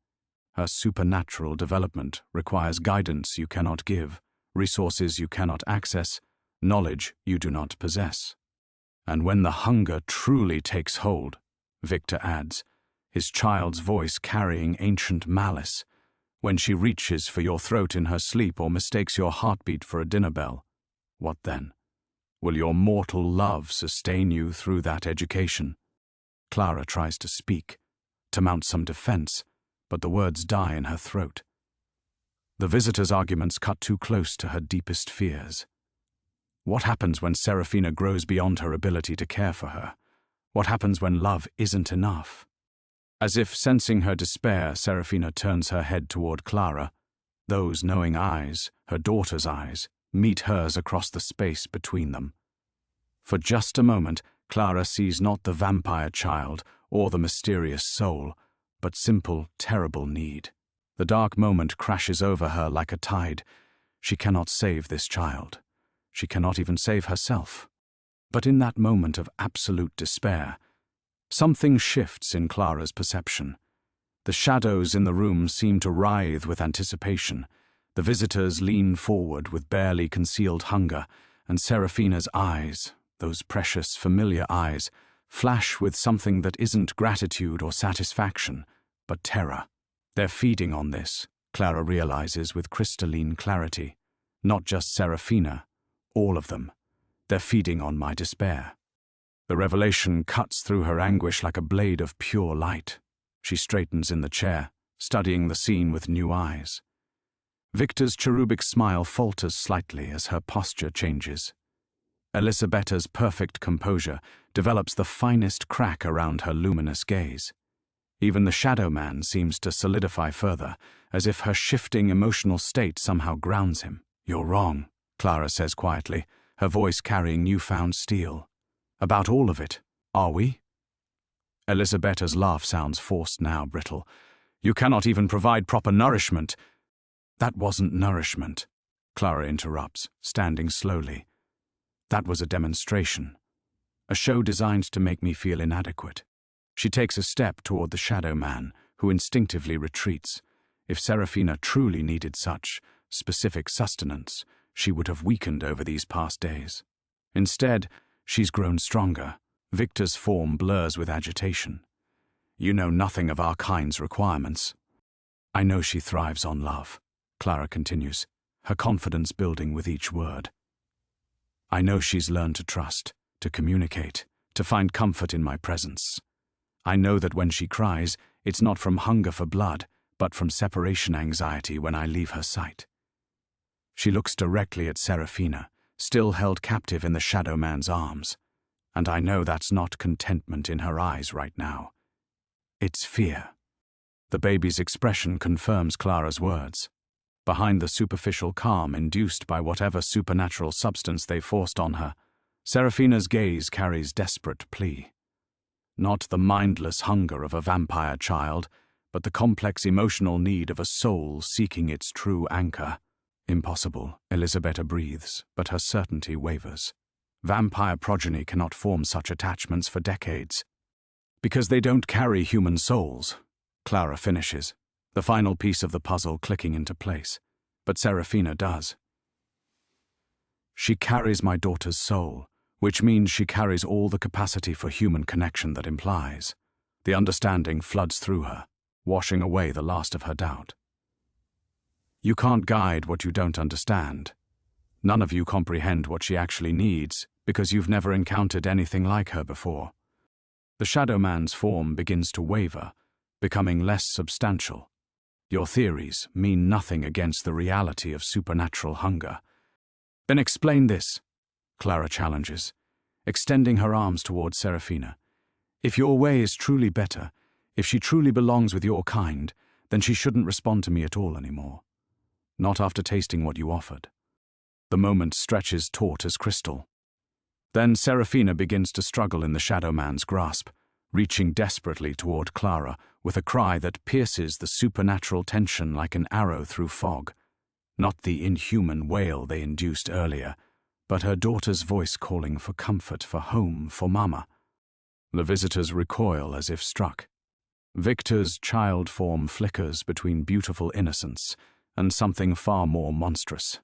Her supernatural development requires guidance you cannot give, resources you cannot access, knowledge you do not possess. And when the hunger truly takes hold, Victor adds, his child's voice carrying ancient malice, when she reaches for your throat in her sleep or mistakes your heartbeat for a dinner bell, what then? Will your mortal love sustain you through that education? Clara tries to speak, to mount some defense, but the words die in her throat. The visitor's arguments cut too close to her deepest fears. What happens when Serafina grows beyond her ability to care for her? What happens when love isn't enough? As if sensing her despair, Serafina turns her head toward Clara. Those knowing eyes, her daughter's eyes, meet hers across the space between them. For just a moment, Clara sees not the vampire child or the mysterious soul, but simple, terrible need. The dark moment crashes over her like a tide. She cannot save this child. She cannot even save herself. But in that moment of absolute despair, something shifts in Clara's perception. The shadows in the room seem to writhe with anticipation. The visitors lean forward with barely concealed hunger, and Serafina's eyes, those precious, familiar eyes, flash with something that isn't gratitude or satisfaction, but terror. They're feeding on this, Clara realizes with crystalline clarity. Not just Serafina, all of them. They're feeding on my despair. The revelation cuts through her anguish like a blade of pure light. She straightens in the chair, studying the scene with new eyes. Victor's cherubic smile falters slightly as her posture changes. Elisabetta's perfect composure develops the finest crack around her luminous gaze. Even the shadow man seems to solidify further, as if her shifting emotional state somehow grounds him. "You're wrong," Clara says quietly, her voice carrying newfound steel. "About all of it, are we?" Elisabetta's laugh sounds forced now, brittle. "You cannot even provide proper nourishment." "That wasn't nourishment," Clara interrupts, standing slowly. "That was a demonstration. A show designed to make me feel inadequate." She takes a step toward the shadow man, who instinctively retreats. If Serafina truly needed such specific sustenance, she would have weakened over these past days. Instead, she's grown stronger. Victor's form blurs with agitation. "You know nothing of our kind's requirements." "I know she thrives on love," Clara continues, her confidence building with each word. "I know she's learned to trust, to communicate, to find comfort in my presence. I know that when she cries, it's not from hunger for blood, but from separation anxiety when I leave her sight." She looks directly at Serafina, still held captive in the shadow man's arms, and I know that's not contentment in her eyes right now. It's fear. The baby's expression confirms Clara's words. Behind the superficial calm induced by whatever supernatural substance they forced on her, Serafina's gaze carries desperate plea. Not the mindless hunger of a vampire child, but the complex emotional need of a soul seeking its true anchor. "Impossible," Elisabetta breathes, but her certainty wavers. "Vampire progeny cannot form such attachments for decades." "Because they don't carry human souls," Clara finishes, the final piece of the puzzle clicking into place. But Serafina does. "She carries my daughter's soul, which means she carries all the capacity for human connection that implies." The understanding floods through her, washing away the last of her doubt. "You can't guide what you don't understand. None of you comprehend what she actually needs, because you've never encountered anything like her before." The shadow man's form begins to waver, becoming less substantial. "Your theories mean nothing against the reality of supernatural hunger." "Then explain this," Clara challenges, extending her arms towards Serafina. "If your way is truly better, if she truly belongs with your kind, then she shouldn't respond to me at all anymore. Not after tasting what you offered." The moment stretches taut as crystal. Then Serafina begins to struggle in the shadow man's grasp, reaching desperately toward Clara with a cry that pierces the supernatural tension like an arrow through fog. Not the inhuman wail they induced earlier, but her daughter's voice calling for comfort, for home, for Mama. The visitors recoil as if struck. Victor's child form flickers between beautiful innocence and something far more monstrous.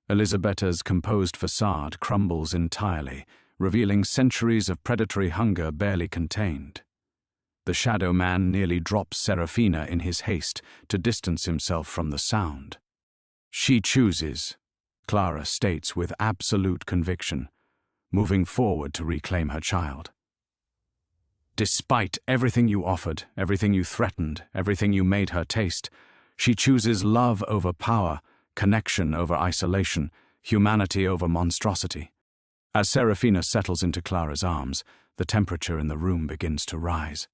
Elisabetta's composed facade crumbles entirely, revealing centuries of predatory hunger barely contained. The shadow man nearly drops Serafina in his haste to distance himself from the sound. She chooses, Clara states with absolute conviction, moving forward to reclaim her child. Despite everything you offered, everything you threatened, everything you made her taste, she chooses love over power, connection over isolation, humanity over monstrosity. As Serafina settles into Clara's arms, the temperature in the room begins to rise.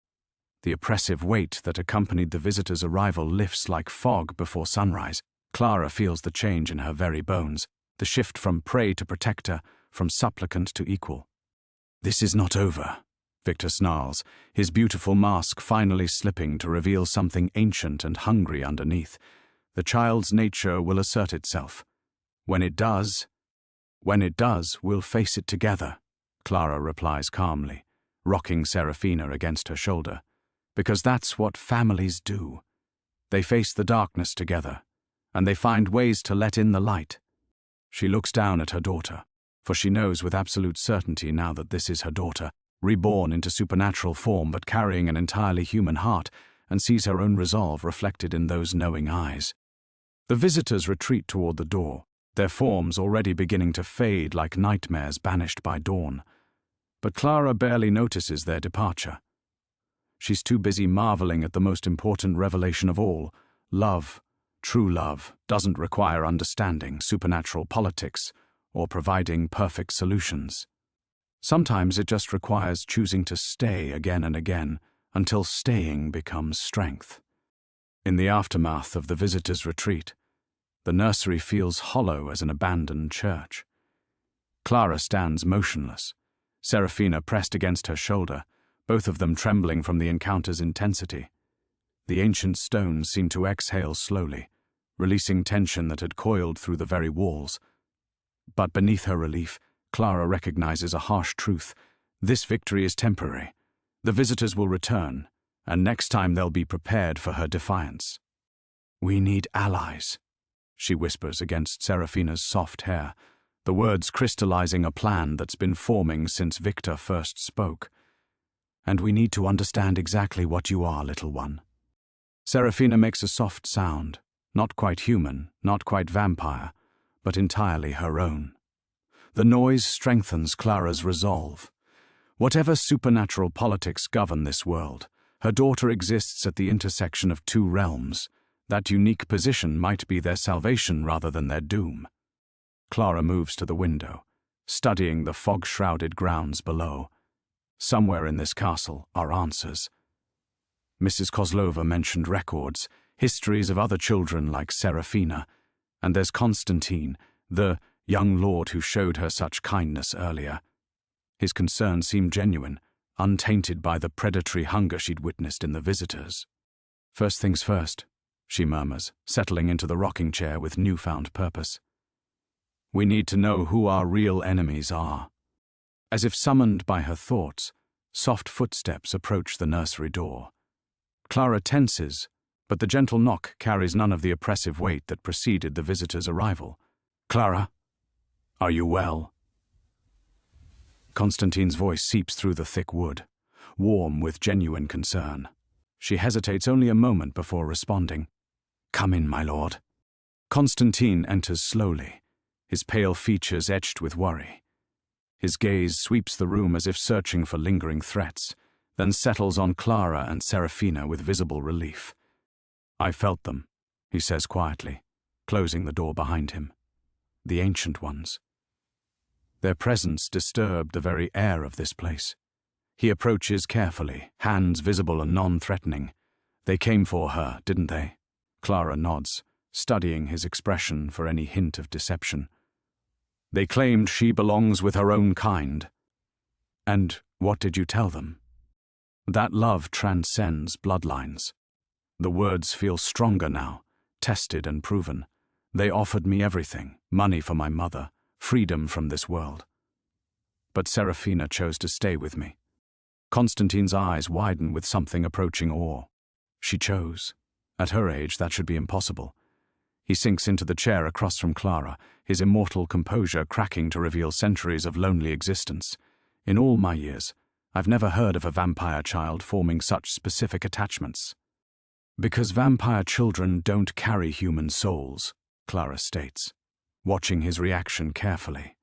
The oppressive weight that accompanied the visitor's arrival lifts like fog before sunrise. Clara feels the change in her very bones, the shift from prey to protector, from supplicant to equal. "This is not over," Victor snarls, his beautiful mask finally slipping to reveal something ancient and hungry underneath. The child's nature will assert itself. When it does, we'll face it together, Clara replies calmly, rocking Serafina against her shoulder. Because that's what families do. They face the darkness together, and they find ways to let in the light. She looks down at her daughter, for she knows with absolute certainty now that this is her daughter, reborn into supernatural form but carrying an entirely human heart, and sees her own resolve reflected in those knowing eyes. The visitors retreat toward the door, their forms already beginning to fade like nightmares banished by dawn. But Clara barely notices their departure. She's too busy marveling at the most important revelation of all. Love, true love, doesn't require understanding supernatural politics or providing perfect solutions. Sometimes it just requires choosing to stay again and again until staying becomes strength. In the aftermath of the visitors' retreat, the nursery feels hollow as an abandoned church. Clara stands motionless, Serafina pressed against her shoulder, both of them trembling from the encounter's intensity. The ancient stones seem to exhale slowly, releasing tension that had coiled through the very walls. But beneath her relief, Clara recognizes a harsh truth. This victory is temporary. The visitors will return, and next time they'll be prepared for her defiance. "We need allies," she whispers against Serafina's soft hair, the words crystallizing a plan that's been forming since Victor first spoke. "And we need to understand exactly what you are, little one." Serafina makes a soft sound, not quite human, not quite vampire, but entirely her own. The noise strengthens Clara's resolve. Whatever supernatural politics govern this world, her daughter exists at the intersection of two realms. That unique position might be their salvation rather than their doom. Clara moves to the window, studying the fog-shrouded grounds below. Somewhere in this castle are answers. Mrs. Kozlova mentioned records, histories of other children like Serafina, and there's Constantine, the young lord who showed her such kindness earlier. His concern seemed genuine, untainted by the predatory hunger she'd witnessed in the visitors. "First things first," she murmurs, settling into the rocking chair with newfound purpose. "We need to know who our real enemies are." As if summoned by her thoughts, soft footsteps approach the nursery door. Clara tenses, but the gentle knock carries none of the oppressive weight that preceded the visitor's arrival. "Clara, are you well?" Constantine's voice seeps through the thick wood, warm with genuine concern. She hesitates only a moment before responding. "Come in, my lord." Constantine enters slowly, his pale features etched with worry. His gaze sweeps the room as if searching for lingering threats, then settles on Clara and Serafina with visible relief. "I felt them," he says quietly, closing the door behind him. "The ancient ones." Their presence disturbed the very air of this place. He approaches carefully, hands visible and non-threatening. "They came for her, didn't they?" Clara nods, studying his expression for any hint of deception. "They claimed she belongs with her own kind." "And what did you tell them?" That love transcends bloodlines. The words feel stronger now, tested and proven. They offered me everything, money for my mother, freedom from this world. But Serafina chose to stay with me. Constantine's eyes widen with something approaching awe. She chose. At her age, that should be impossible. He sinks into the chair across from Clara, his immortal composure cracking to reveal centuries of lonely existence. In all my years, I've never heard of a vampire child forming such specific attachments. Because vampire children don't carry human souls, Clara states, watching his reaction carefully.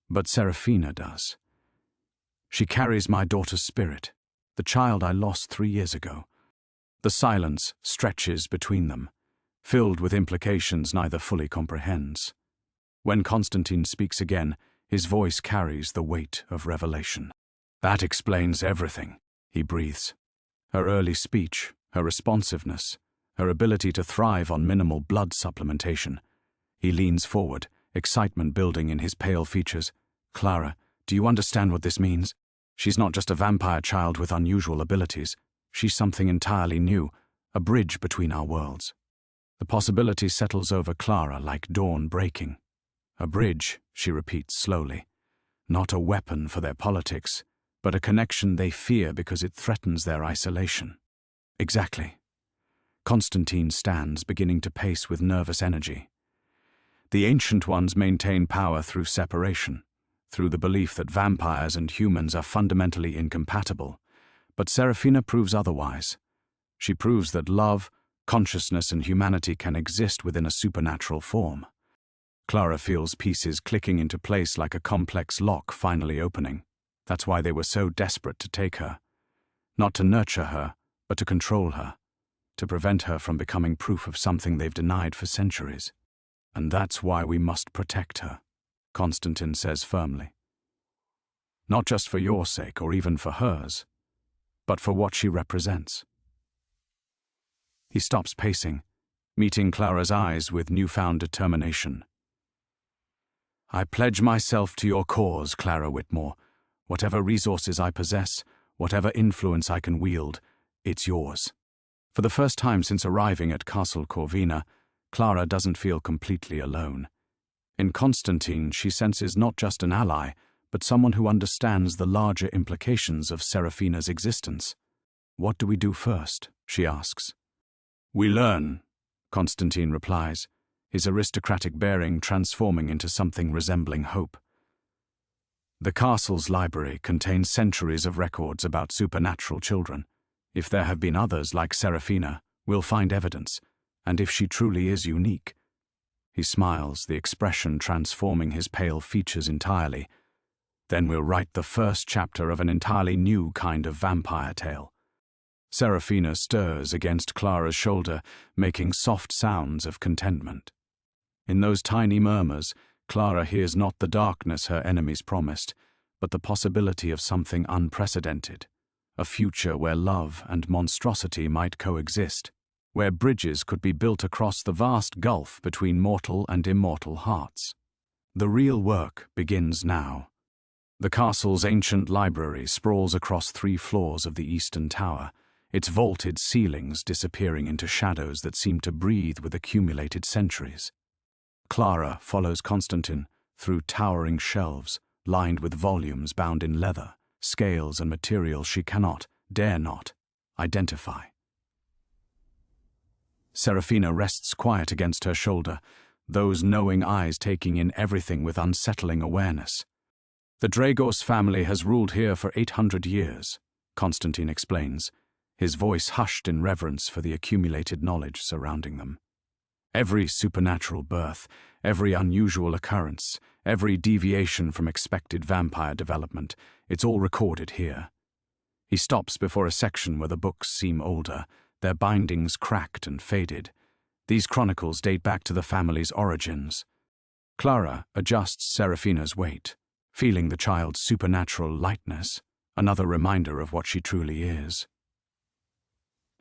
But Serafina does. She carries my daughter's spirit, the child I lost 3 years ago. The silence stretches between them, filled with implications neither fully comprehends. When Constantine speaks again, his voice carries the weight of revelation. That explains everything, he breathes. Her early speech, her responsiveness, her ability to thrive on minimal blood supplementation. He leans forward, excitement building in his pale features. Clara, do you understand what this means? She's not just a vampire child with unusual abilities. She's something entirely new, a bridge between our worlds. The possibility settles over Clara like dawn breaking. A bridge, she repeats slowly. Not a weapon for their politics, but a connection they fear because it threatens their isolation. Exactly. Constantine stands, beginning to pace with nervous energy. The Ancient Ones maintain power through separation, through the belief that vampires and humans are fundamentally incompatible. But Serafina proves otherwise. She proves that love, consciousness, and humanity can exist within a supernatural form. Clara feels pieces clicking into place like a complex lock finally opening. That's why they were so desperate to take her. Not to nurture her, but to control her, to prevent her from becoming proof of something they've denied for centuries. And that's why we must protect her, Constantine says firmly. Not just for your sake or even for hers, but for what she represents. He stops pacing, meeting Clara's eyes with newfound determination. I pledge myself to your cause, Clara Whitmore. Whatever resources I possess, whatever influence I can wield, it's yours. For the first time since arriving at Castle Corvina, Clara doesn't feel completely alone. In Constantine, she senses not just an ally, but someone who understands the larger implications of Serafina's existence. What do we do first? She asks. We learn, Constantine replies, his aristocratic bearing transforming into something resembling hope. The castle's library contains centuries of records about supernatural children. If there have been others like Serafina, we'll find evidence, and if she truly is unique. He smiles, the expression transforming his pale features entirely. Then we'll write the first chapter of an entirely new kind of vampire tale. Serafina stirs against Clara's shoulder, making soft sounds of contentment. In those tiny murmurs, Clara hears not the darkness her enemies promised, but the possibility of something unprecedented, a future where love and monstrosity might coexist, where bridges could be built across the vast gulf between mortal and immortal hearts. The real work begins now. The castle's ancient library sprawls across 3 floors of the eastern tower, its vaulted ceilings disappearing into shadows that seem to breathe with accumulated centuries. Clara follows Constantine through towering shelves, lined with volumes bound in leather, scales and materials she cannot, dare not, identify. Serafina rests quiet against her shoulder, those knowing eyes taking in everything with unsettling awareness. The Dragos family has ruled here for 800 years, Constantine explains, his voice hushed in reverence for the accumulated knowledge surrounding them. Every supernatural birth, every unusual occurrence, every deviation from expected vampire development, it's all recorded here. He stops before a section where the books seem older, their bindings cracked and faded. These chronicles date back to the family's origins. Clara adjusts Serafina's weight, feeling the child's supernatural lightness, another reminder of what she truly is.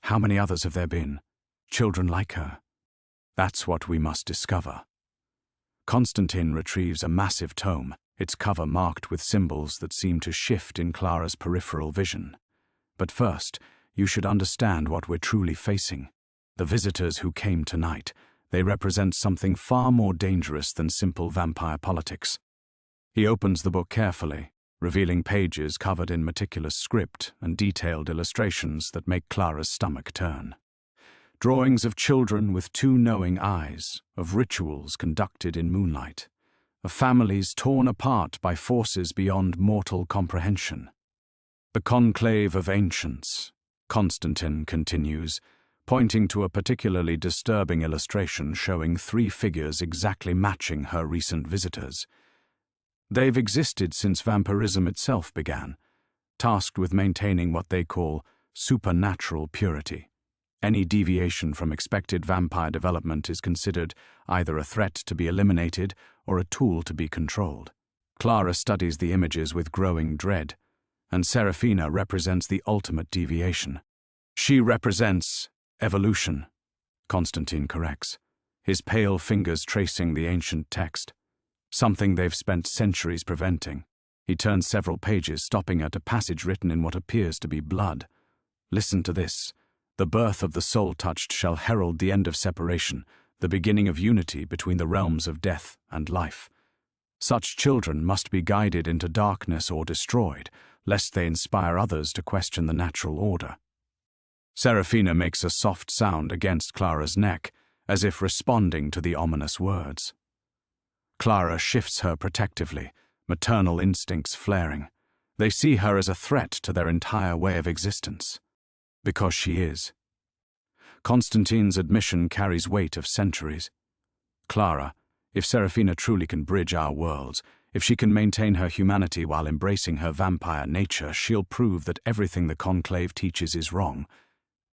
How many others have there been? Children like her? That's what we must discover. Constantine retrieves a massive tome, its cover marked with symbols that seem to shift in Clara's peripheral vision. But first, you should understand what we're truly facing. The visitors who came tonight, they represent something far more dangerous than simple vampire politics. He opens the book carefully, revealing pages covered in meticulous script and detailed illustrations that make Clara's stomach turn. Drawings of children with two knowing eyes, of rituals conducted in moonlight, of families torn apart by forces beyond mortal comprehension. The conclave of ancients, Constantine continues, pointing to a particularly disturbing illustration showing three figures exactly matching her recent visitors. They've existed since vampirism itself began, tasked with maintaining what they call supernatural purity. Any deviation from expected vampire development is considered either a threat to be eliminated or a tool to be controlled. Clara studies the images with growing dread, and Serafina represents the ultimate deviation. She represents evolution, Constantine corrects, his pale fingers tracing the ancient text, something they've spent centuries preventing. He turns several pages, stopping at a passage written in what appears to be blood. Listen to this. The birth of the soul-touched shall herald the end of separation, the beginning of unity between the realms of death and life. Such children must be guided into darkness or destroyed, lest they inspire others to question the natural order. Serafina makes a soft sound against Clara's neck, as if responding to the ominous words. Clara shifts her protectively, maternal instincts flaring. They see her as a threat to their entire way of existence. Because she is. Constantine's admission carries weight of centuries. Clara, if Serafina truly can bridge our worlds, if she can maintain her humanity while embracing her vampire nature, she'll prove that everything the Conclave teaches is wrong.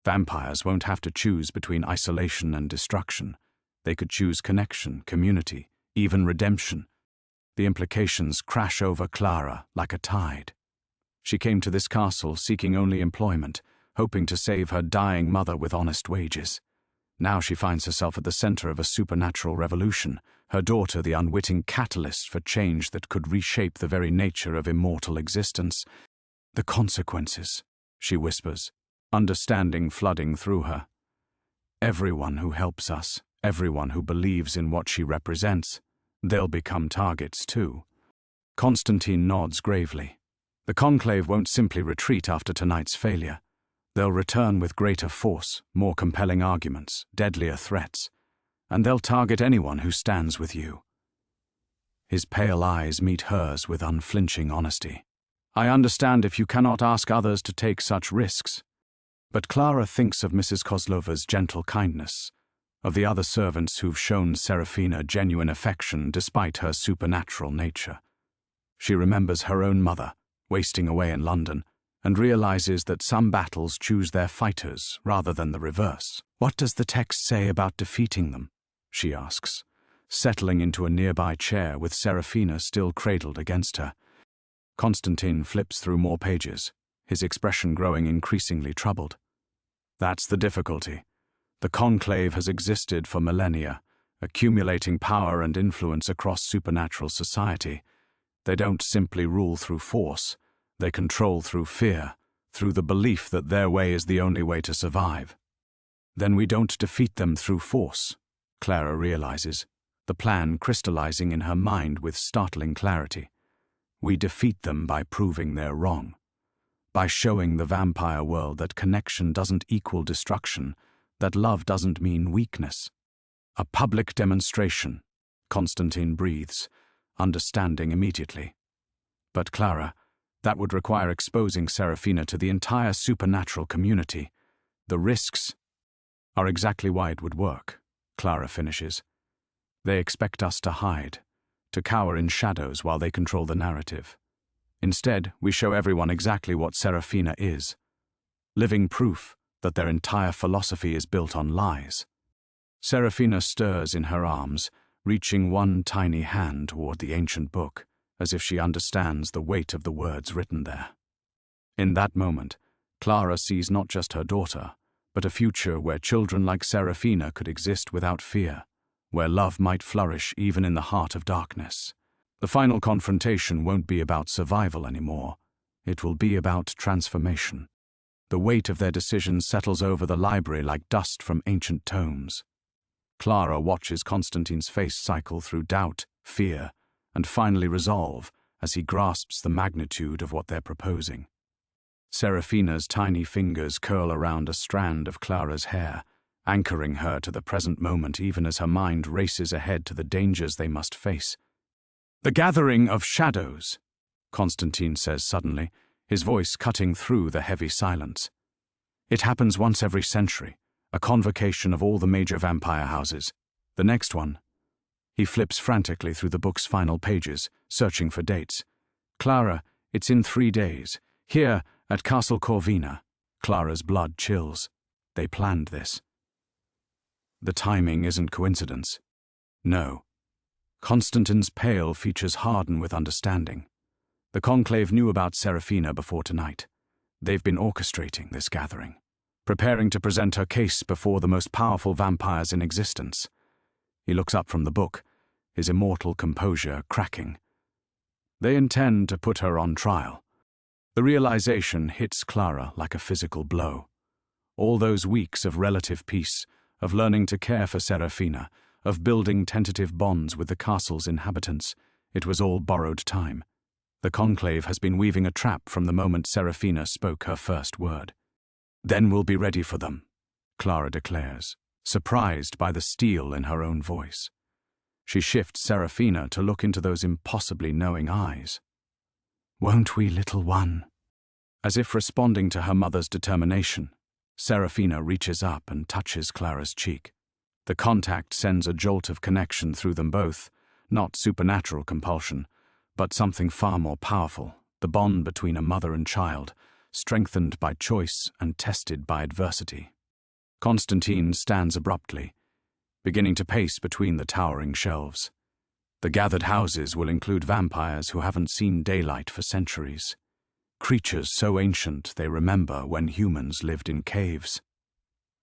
Vampires won't have to choose between isolation and destruction. They could choose connection, community, even redemption. The implications crash over Clara like a tide. She came to this castle seeking only employment, hoping to save her dying mother with honest wages. Now she finds herself at the center of a supernatural revolution, her daughter the unwitting catalyst for change that could reshape the very nature of immortal existence. The consequences, she whispers, understanding flooding through her. Everyone who helps us, everyone who believes in what she represents, they'll become targets too. Constantine nods gravely. The Conclave won't simply retreat after tonight's failure. They'll return with greater force, more compelling arguments, deadlier threats, and they'll target anyone who stands with you. His pale eyes meet hers with unflinching honesty. I understand if you cannot ask others to take such risks. But Clara thinks of Mrs. Kozlova's gentle kindness, of the other servants who've shown Serafina genuine affection despite her supernatural nature. She remembers her own mother, wasting away in London, and realizes that some battles choose their fighters rather than the reverse. What does the text say about defeating them? She asks, settling into a nearby chair with Serafina still cradled against her. Constantine flips through more pages, his expression growing increasingly troubled. That's the difficulty. The Conclave has existed for millennia, accumulating power and influence across supernatural society. They don't simply rule through force. They control through fear, through the belief that their way is the only way to survive. Then we don't defeat them through force, Clara realizes, the plan crystallizing in her mind with startling clarity. We defeat them by proving they're wrong, by showing the vampire world that connection doesn't equal destruction, that love doesn't mean weakness. A public demonstration, Constantine breathes, understanding immediately. But Clara, that would require exposing Serafina to the entire supernatural community. The risks are exactly why it would work, Clara finishes. They expect us to hide, to cower in shadows while they control the narrative. Instead, we show everyone exactly what Serafina is. Living proof that their entire philosophy is built on lies. Serafina stirs in her arms, reaching one tiny hand toward the ancient book, as if she understands the weight of the words written there. In that moment, Clara sees not just her daughter, but a future where children like Serafina could exist without fear, where love might flourish even in the heart of darkness. The final confrontation won't be about survival anymore. It will be about transformation. The weight of their decisions settles over the library like dust from ancient tomes. Clara watches Constantine's face cycle through doubt, fear, and finally resolve as he grasps the magnitude of what they're proposing. Serafina's tiny fingers curl around a strand of Clara's hair, anchoring her to the present moment even as her mind races ahead to the dangers they must face. "The gathering of shadows," Constantine says suddenly, his voice cutting through the heavy silence. "It happens once every century, a convocation of all the major vampire houses. The next one." He flips frantically through the book's final pages, searching for dates. "Clara, it's in 3 days. Here, at Castle Corvina." Clara's blood chills. They planned this. The timing isn't coincidence. No. Constantine's pale features harden with understanding. The Conclave knew about Serafina before tonight. They've been orchestrating this gathering, preparing to present her case before the most powerful vampires in existence. He looks up from the book, his immortal composure cracking. They intend to put her on trial. The realization hits Clara like a physical blow. All those weeks of relative peace, of learning to care for Serafina, of building tentative bonds with the castle's inhabitants, it was all borrowed time. The Conclave has been weaving a trap from the moment Serafina spoke her first word. "Then we'll be ready for them," Clara declares, surprised by the steel in her own voice. She shifts Serafina to look into those impossibly knowing eyes. "Won't we, little one?" As if responding to her mother's determination, Serafina reaches up and touches Clara's cheek. The contact sends a jolt of connection through them both, not supernatural compulsion, but something far more powerful, the bond between a mother and child, strengthened by choice and tested by adversity. Constantine stands abruptly, beginning to pace between the towering shelves. The gathered houses will include vampires who haven't seen daylight for centuries. Creatures so ancient they remember when humans lived in caves.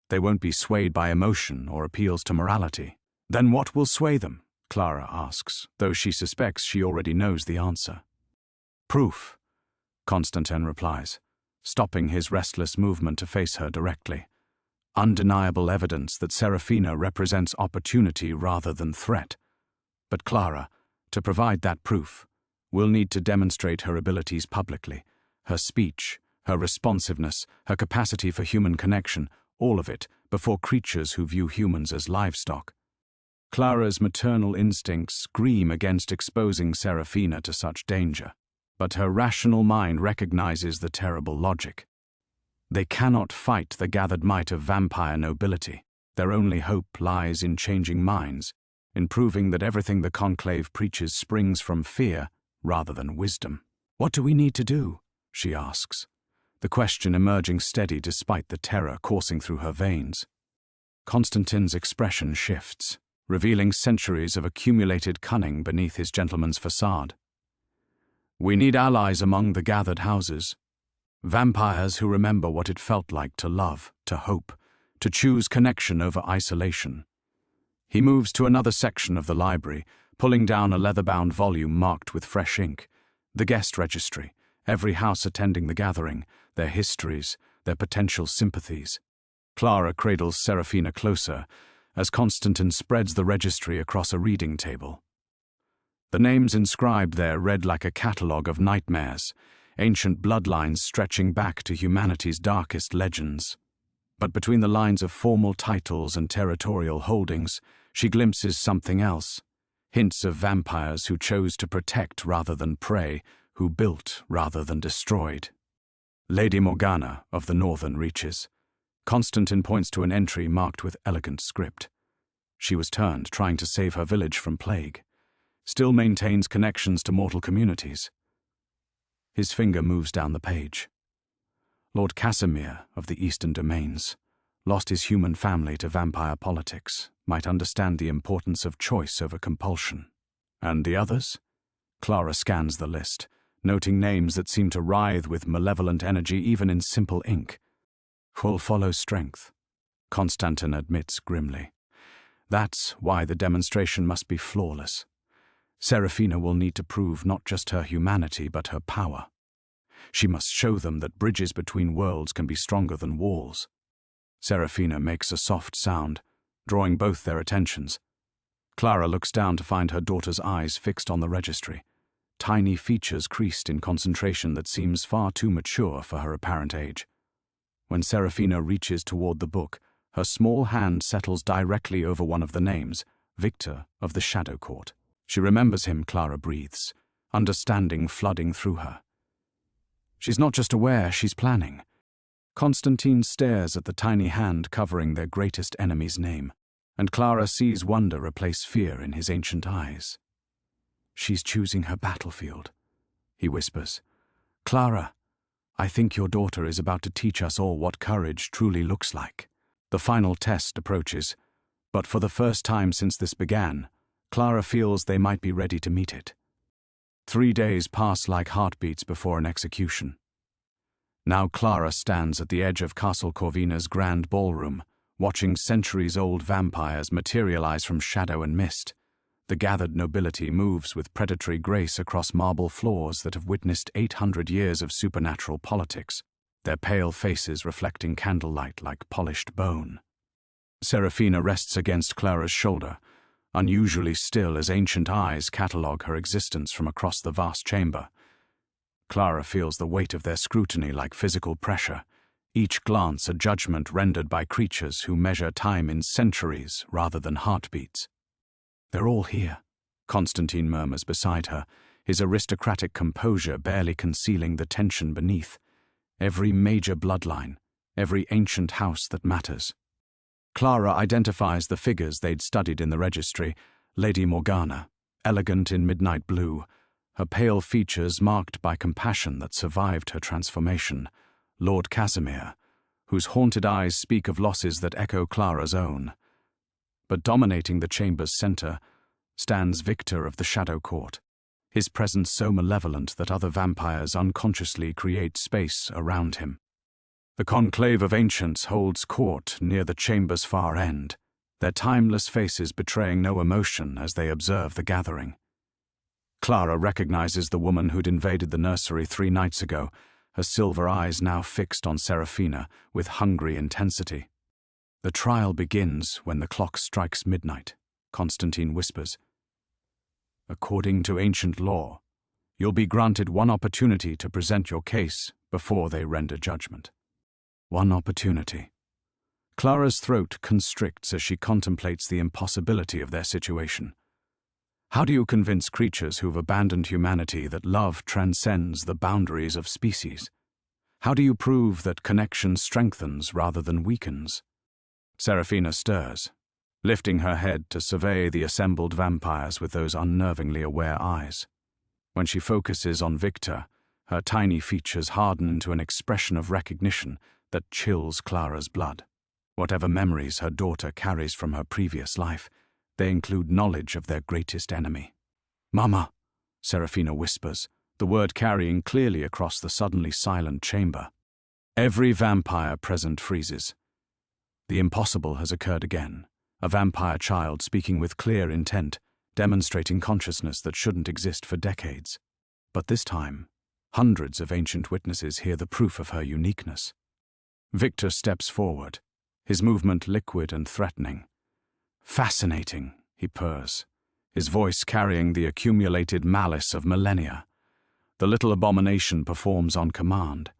They won't be swayed by emotion or appeals to morality. Then what will sway them? Clara asks, though she suspects she already knows the answer. "Proof," Constantine replies, stopping his restless movement to face her directly. "Undeniable evidence that Serafina represents opportunity rather than threat. But Clara, to provide that proof, will need to demonstrate her abilities publicly, her speech, her responsiveness, her capacity for human connection, all of it, before creatures who view humans as livestock." Clara's maternal instincts scream against exposing Serafina to such danger, but her rational mind recognizes the terrible logic. They cannot fight the gathered might of vampire nobility. Their only hope lies in changing minds, in proving that everything the Conclave preaches springs from fear rather than wisdom. "What do we need to do?" she asks, the question emerging steady despite the terror coursing through her veins. Constantine's expression shifts, revealing centuries of accumulated cunning beneath his gentleman's facade. "We need allies among the gathered houses. Vampires who remember what it felt like to love, to hope, to choose connection over isolation." He moves to another section of the library, pulling down a leather-bound volume marked with fresh ink. The guest registry, every house attending the gathering, their histories, their potential sympathies. Clara cradles Serafina closer, as Constantine spreads the registry across a reading table. The names inscribed there read like a catalogue of nightmares, ancient bloodlines stretching back to humanity's darkest legends. But between the lines of formal titles and territorial holdings, she glimpses something else. Hints of vampires who chose to protect rather than prey, who built rather than destroyed. Lady Morgana of the Northern Reaches. Constantine points to an entry marked with elegant script. She was turned trying to save her village from plague. Still maintains connections to mortal communities. His finger moves down the page. Lord Casimir of the Eastern Domains lost his human family to vampire politics, might understand the importance of choice over compulsion. And the others? Clara scans the list, noting names that seem to writhe with malevolent energy even in simple ink. "Will follow strength," Constantine admits grimly. "That's why the demonstration must be flawless. Serafina will need to prove not just her humanity but her power. She must show them that bridges between worlds can be stronger than walls. Serafina makes a soft sound, drawing both their attentions. Clara looks down to find her daughter's eyes fixed on the registry, tiny features creased in concentration that seems far too mature for her apparent age. When Serafina reaches toward the book, her small hand settles directly over one of the names, Victor of the Shadow Court. She remembers him, Clara breathes, understanding flooding through her. She's not just aware, she's planning. Constantine stares at the tiny hand covering their greatest enemy's name, and Clara sees wonder replace fear in his ancient eyes. She's choosing her battlefield, he whispers. Clara, I think your daughter is about to teach us all what courage truly looks like. The final test approaches, but for the first time since this began, Clara feels they might be ready to meet it. 3 days pass like heartbeats before an execution. Now Clara stands at the edge of Castle Corvina's grand ballroom, watching centuries-old vampires materialize from shadow and mist. The gathered nobility moves with predatory grace across marble floors that have witnessed 800 years of supernatural politics, their pale faces reflecting candlelight like polished bone. Serafina rests against Clara's shoulder, unusually still as ancient eyes catalogue her existence from across the vast chamber. Clara feels the weight of their scrutiny like physical pressure, each glance a judgment rendered by creatures who measure time in centuries rather than heartbeats. They're all here, Constantine murmurs beside her, his aristocratic composure barely concealing the tension beneath. Every major bloodline, every ancient house that matters. Clara identifies the figures they'd studied in the registry, Lady Morgana, elegant in midnight blue, her pale features marked by compassion that survived her transformation, Lord Casimir, whose haunted eyes speak of losses that echo Clara's own. But dominating the chamber's center stands Victor of the Shadow Court, his presence so malevolent that other vampires unconsciously create space around him. The conclave of ancients holds court near the chamber's far end, their timeless faces betraying no emotion as they observe the gathering. Clara recognizes the woman who'd invaded the nursery 3 nights ago, her silver eyes now fixed on Serafina with hungry intensity. The trial begins when the clock strikes midnight, Constantine whispers. According to ancient law, you'll be granted one opportunity to present your case before they render judgment. One opportunity. Clara's throat constricts as she contemplates the impossibility of their situation. How do you convince creatures who've abandoned humanity that love transcends the boundaries of species? How do you prove that connection strengthens rather than weakens? Serafina stirs, lifting her head to survey the assembled vampires with those unnervingly aware eyes. When she focuses on Victor, her tiny features harden into an expression of recognition that chills Clara's blood. Whatever memories her daughter carries from her previous life, they include knowledge of their greatest enemy. "Mama," Serafina whispers, the word carrying clearly across the suddenly silent chamber. Every vampire present freezes. The impossible has occurred again, a vampire child speaking with clear intent, demonstrating consciousness that shouldn't exist for decades. But this time, hundreds of ancient witnesses hear the proof of her uniqueness. Victor steps forward, his movement liquid and threatening. "Fascinating," he purrs, his voice carrying the accumulated malice of millennia. The little abomination performs on command.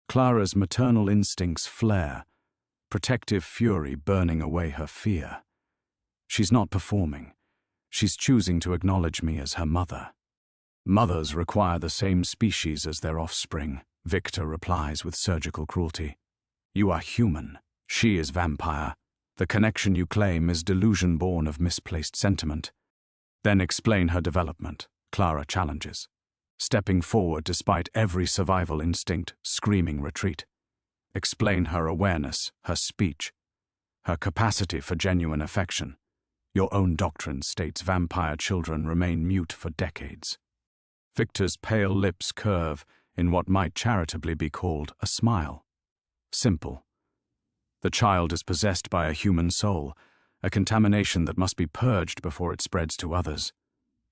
Clara's maternal instincts flare, protective fury burning away her fear. She's not performing. She's choosing to acknowledge me as her mother. "Mothers require the same species as their offspring," Victor replies with surgical cruelty. "You are human. She is vampire. The connection you claim is delusion born of misplaced sentiment." "Then explain her development," Clara challenges, stepping forward despite every survival instinct screaming retreat. "Explain her awareness, her speech, her capacity for genuine affection. Your own doctrine states vampire children remain mute for decades." Victor's pale lips curve in what might charitably be called a smile. Simple. The child is possessed by a human soul, a contamination that must be purged before it spreads to others.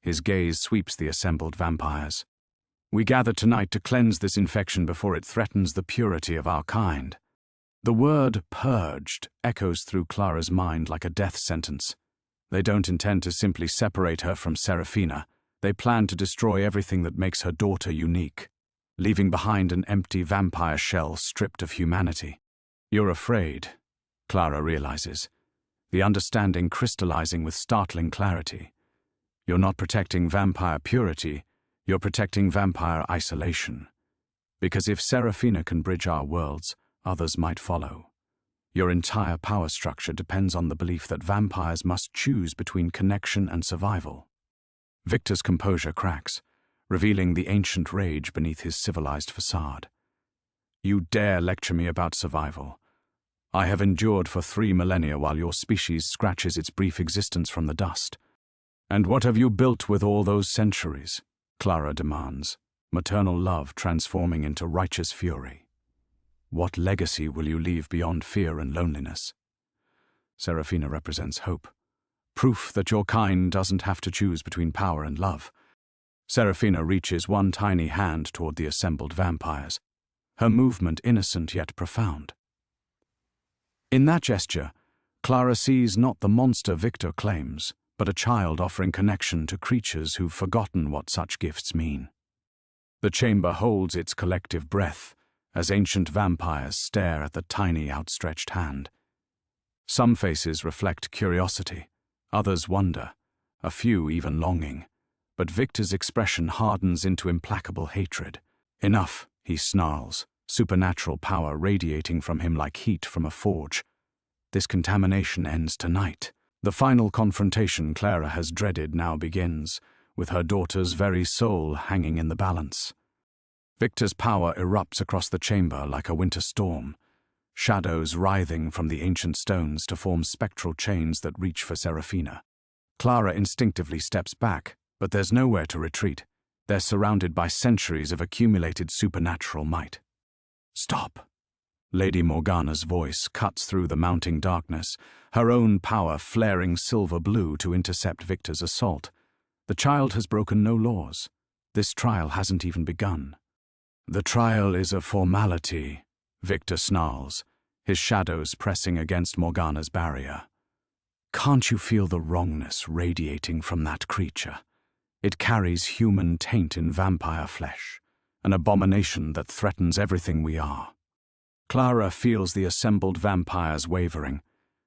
His gaze sweeps the assembled vampires. We gather tonight to cleanse this infection before it threatens the purity of our kind." The word purged echoes through Clara's mind like a death sentence. They don't intend to simply separate her from Serafina. They plan to destroy everything that makes her daughter unique, leaving behind an empty vampire shell stripped of humanity. "You're afraid," Clara realizes, the understanding crystallizing with startling clarity. "You're not protecting vampire purity, you're protecting vampire isolation. Because if Serafina can bridge our worlds, others might follow. Your entire power structure depends on the belief that vampires must choose between connection and survival." Victor's composure cracks, revealing the ancient rage beneath his civilized facade. "You dare lecture me about survival? I have endured for 3 millennia while your species scratches its brief existence from the dust. And what have you built with all those centuries?" Clara demands, maternal love transforming into righteous fury. "What legacy will you leave beyond fear and loneliness?" Serafina represents hope. Proof that your kind doesn't have to choose between power and love. Serafina reaches one tiny hand toward the assembled vampires, her movement innocent yet profound. In that gesture, Clara sees not the monster Victor claims, but a child offering connection to creatures who've forgotten what such gifts mean. The chamber holds its collective breath as ancient vampires stare at the tiny outstretched hand. Some faces reflect curiosity, others wonder, a few even longing. But Victor's expression hardens into implacable hatred. "Enough," he snarls, supernatural power radiating from him like heat from a forge. "This contamination ends tonight." The final confrontation Clara has dreaded now begins, with her daughter's very soul hanging in the balance. Victor's power erupts across the chamber like a winter storm, shadows writhing from the ancient stones to form spectral chains that reach for Serafina. Clara instinctively steps back, but there's nowhere to retreat. They're surrounded by centuries of accumulated supernatural might. "Stop!" Lady Morgana's voice cuts through the mounting darkness, her own power flaring silver blue to intercept Victor's assault. The child has broken no laws. This trial hasn't even begun. "The trial is a formality," Victor snarls, his shadows pressing against Morgana's barrier. "Can't you feel the wrongness radiating from that creature? It carries human taint in vampire flesh, an abomination that threatens everything we are." Clara feels the assembled vampires wavering,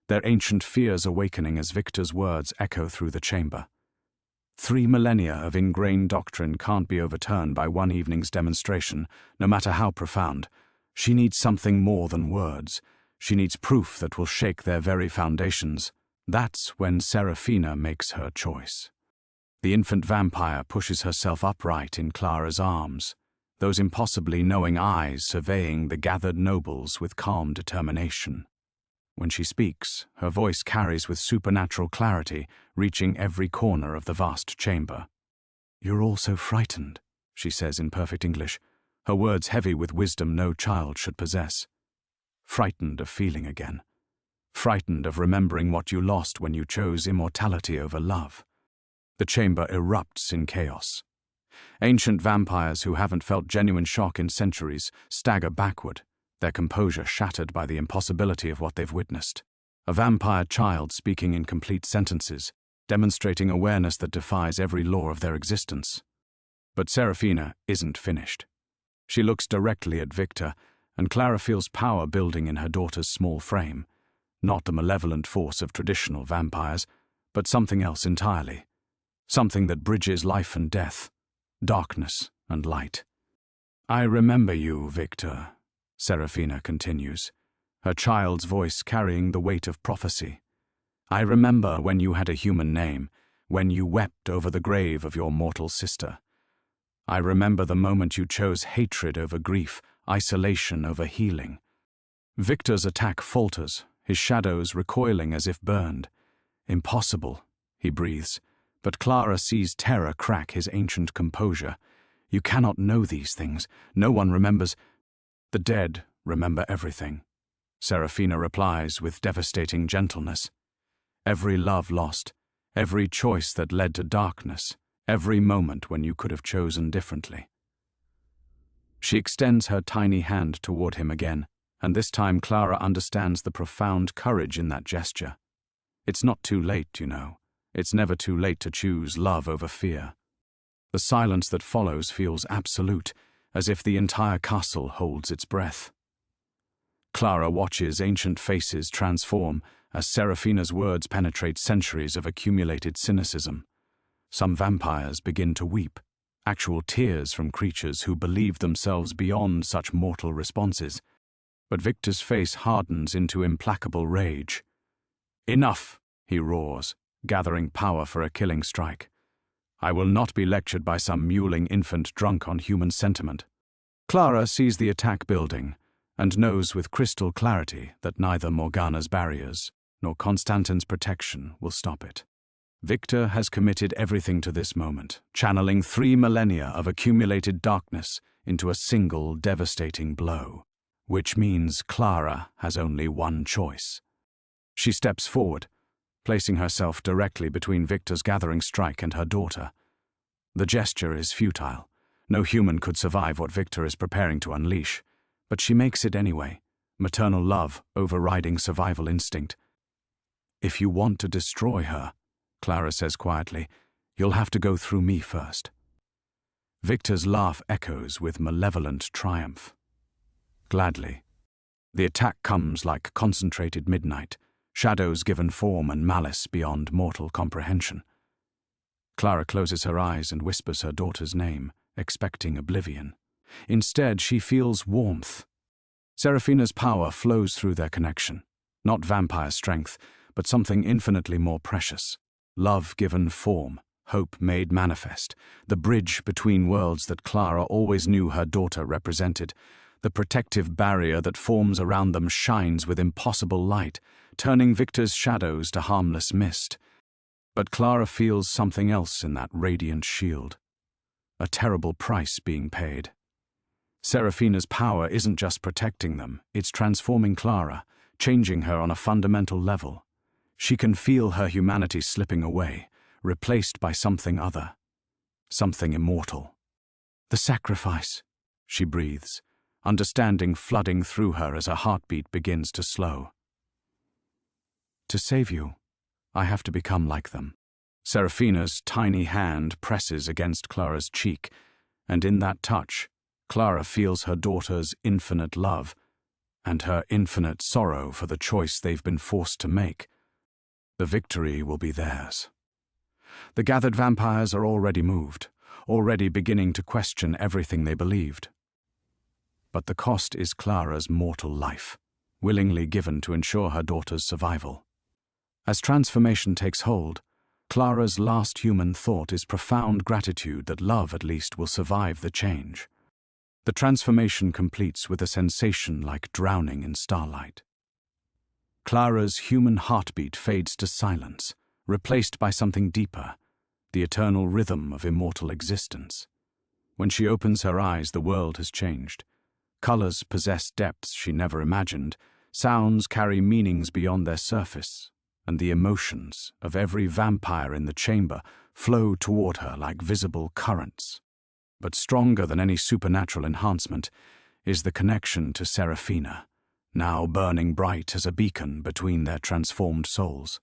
their ancient fears awakening as Victor's words echo through the chamber. 3 millennia of ingrained doctrine can't be overturned by one evening's demonstration, no matter how profound. She needs something more than words. She needs proof that will shake their very foundations. That's when Serafina makes her choice. The infant vampire pushes herself upright in Clara's arms, those impossibly knowing eyes surveying the gathered nobles with calm determination. When she speaks, her voice carries with supernatural clarity, reaching every corner of the vast chamber. "You're all so frightened," she says in perfect English, her words heavy with wisdom no child should possess. Frightened of feeling again. Frightened of remembering what you lost when you chose immortality over love. The chamber erupts in chaos. Ancient vampires who haven't felt genuine shock in centuries stagger backward, their composure shattered by the impossibility of what they've witnessed. A vampire child speaking in complete sentences, demonstrating awareness that defies every law of their existence. But Serafina isn't finished. She looks directly at Victor, and Clara feels power building in her daughter's small frame. Not the malevolent force of traditional vampires, but something else entirely. Something that bridges life and death, darkness and light. "I remember you, Victor," Serafina continues, her child's voice carrying the weight of prophecy. "I remember when you had a human name, when you wept over the grave of your mortal sister. I remember the moment you chose hatred over grief, isolation over healing." Victor's attack falters, his shadows recoiling as if burned. "Impossible," he breathes, but Clara sees terror crack his ancient composure. "You cannot know these things. No one remembers." "The dead remember everything," Serafina replies with devastating gentleness. "Every love lost, every choice that led to darkness, every moment when you could have chosen differently." She extends her tiny hand toward him again, and this time Clara understands the profound courage in that gesture. It's not too late, you know. It's never too late to choose love over fear. The silence that follows feels absolute, as if the entire castle holds its breath. Clara watches ancient faces transform as Serafina's words penetrate centuries of accumulated cynicism. Some vampires begin to weep, actual tears from creatures who believe themselves beyond such mortal responses. But Victor's face hardens into implacable rage. "Enough," he roars, gathering power for a killing strike. "I will not be lectured by some mewling infant drunk on human sentiment." Clara sees the attack building and knows with crystal clarity that neither Morgana's barriers nor Constantine's protection will stop it. Victor has committed everything to this moment, channeling 3 millennia of accumulated darkness into a single devastating blow, which means Clara has only one choice. She steps forward, placing herself directly between Victor's gathering strike and her daughter. The gesture is futile. No human could survive what Victor is preparing to unleash, but she makes it anyway, maternal love overriding survival instinct. "If you want to destroy her," Clara says quietly, "you'll have to go through me first." Victor's laugh echoes with malevolent triumph. "Gladly." The attack comes like concentrated midnight, shadows given form and malice beyond mortal comprehension. Clara closes her eyes and whispers her daughter's name, expecting oblivion. Instead, she feels warmth. Serafina's power flows through their connection, not vampire strength, but something infinitely more precious. Love given form, hope made manifest, the bridge between worlds that Clara always knew her daughter represented. The protective barrier that forms around them shines with impossible light, turning Victor's shadows to harmless mist. But Clara feels something else in that radiant shield. A terrible price being paid. Serafina's power isn't just protecting them, it's transforming Clara, changing her on a fundamental level. She can feel her humanity slipping away, replaced by something other, something immortal. "The sacrifice," she breathes, understanding flooding through her as her heartbeat begins to slow. "To save you, I have to become like them." Serafina's tiny hand presses against Clara's cheek, and in that touch, Clara feels her daughter's infinite love and her infinite sorrow for the choice they've been forced to make. The victory will be theirs. The gathered vampires are already moved, already beginning to question everything they believed. But the cost is Clara's mortal life, willingly given to ensure her daughter's survival. As transformation takes hold, Clara's last human thought is profound gratitude that love at least will survive the change. The transformation completes with a sensation like drowning in starlight. Clara's human heartbeat fades to silence, replaced by something deeper, the eternal rhythm of immortal existence. When she opens her eyes, the world has changed. Colors possess depths she never imagined, sounds carry meanings beyond their surface, and the emotions of every vampire in the chamber flow toward her like visible currents. But stronger than any supernatural enhancement is the connection to Serafina, now burning bright as a beacon between their transformed souls.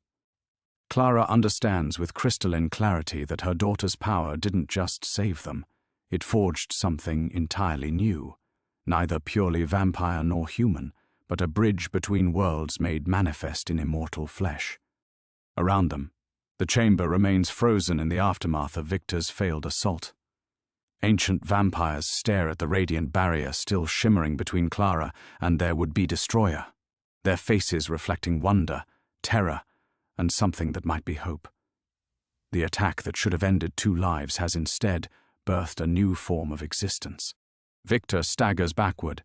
Clara understands with crystalline clarity that her daughter's power didn't just save them, it forged something entirely new, neither purely vampire nor human, but a bridge between worlds made manifest in immortal flesh. Around them, the chamber remains frozen in the aftermath of Victor's failed assault. Ancient vampires stare at the radiant barrier still shimmering between Clara and their would-be destroyer, their faces reflecting wonder, terror, and something that might be hope. The attack that should have ended 2 lives has instead birthed a new form of existence. Victor staggers backward,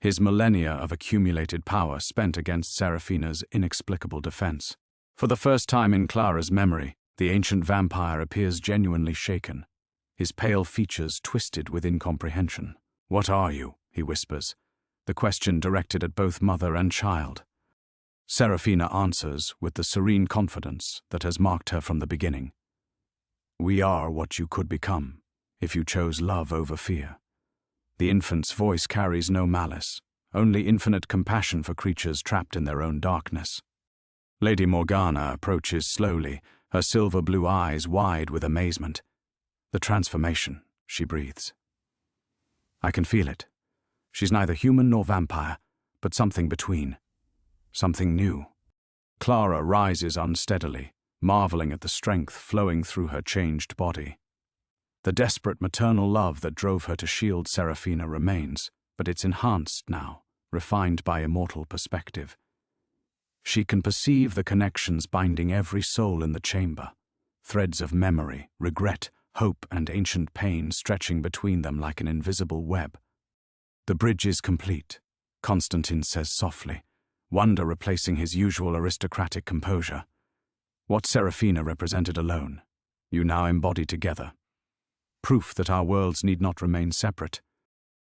his millennia of accumulated power spent against Serafina's inexplicable defense. For the first time in Clara's memory, the ancient vampire appears genuinely shaken, his pale features twisted with incomprehension. "What are you?" he whispers, the question directed at both mother and child. Serafina answers with the serene confidence that has marked her from the beginning. "We are what you could become, if you chose love over fear. The infant's voice carries no malice, only infinite compassion for creatures trapped in their own darkness. Lady Morgana approaches slowly, her silver-blue eyes wide with amazement. The transformation, she breathes. I can feel it. She's neither human nor vampire, but something between. Something new. Clara rises unsteadily, marveling at the strength flowing through her changed body. The desperate maternal love that drove her to shield Serafina remains, but it's enhanced now, refined by immortal perspective. She can perceive the connections binding every soul in the chamber, threads of memory, regret, hope, and ancient pain stretching between them like an invisible web. The bridge is complete, Constantine says softly, wonder replacing his usual aristocratic composure. What Serafina represented alone, you now embody together. Proof that our worlds need not remain separate.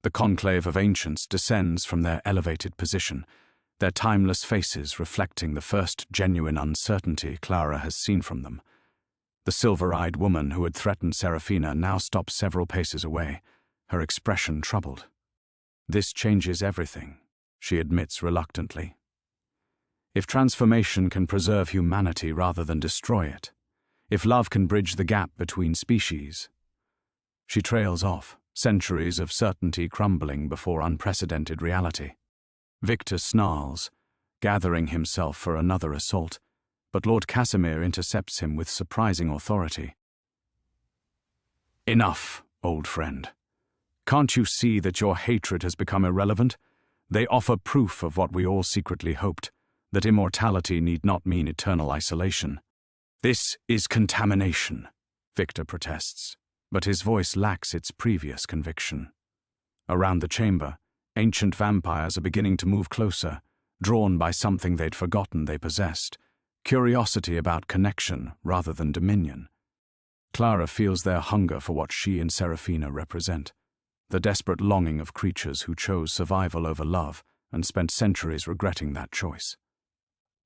The conclave of ancients descends from their elevated position, their timeless faces reflecting the first genuine uncertainty Clara has seen from them. The silver-eyed woman who had threatened Serafina now stops several paces away, her expression troubled. This changes everything, she admits reluctantly. If transformation can preserve humanity rather than destroy it, if love can bridge the gap between species. She trails off, centuries of certainty crumbling before unprecedented reality. Victor snarls, gathering himself for another assault, but Lord Casimir intercepts him with surprising authority. Enough, old friend. Can't you see that your hatred has become irrelevant? They offer proof of what we all secretly hoped, that immortality need not mean eternal isolation. This is contamination, Victor protests, but his voice lacks its previous conviction. Around the chamber, ancient vampires are beginning to move closer, drawn by something they'd forgotten they possessed, curiosity about connection rather than dominion. Clara feels their hunger for what she and Serafina represent, the desperate longing of creatures who chose survival over love and spent centuries regretting that choice.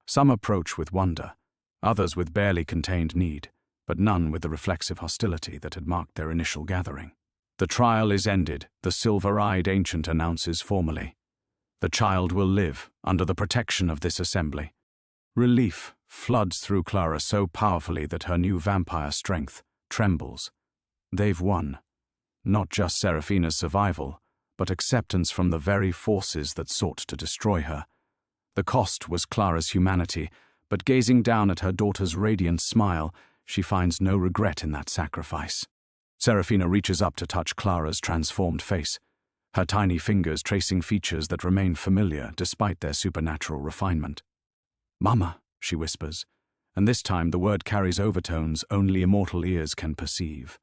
Some approach with wonder, others with barely contained need, but none with the reflexive hostility that had marked their initial gathering. The trial is ended, the silver-eyed ancient announces formally. The child will live under the protection of this assembly. Relief floods through Clara so powerfully that her new vampire strength trembles. They've won. Not just Serafina's survival, but acceptance from the very forces that sought to destroy her. The cost was Clara's humanity, but gazing down at her daughter's radiant smile, she finds no regret in that sacrifice. Serafina reaches up to touch Clara's transformed face, her tiny fingers tracing features that remain familiar despite their supernatural refinement. "Mama," she whispers, and this time the word carries overtones only immortal ears can perceive.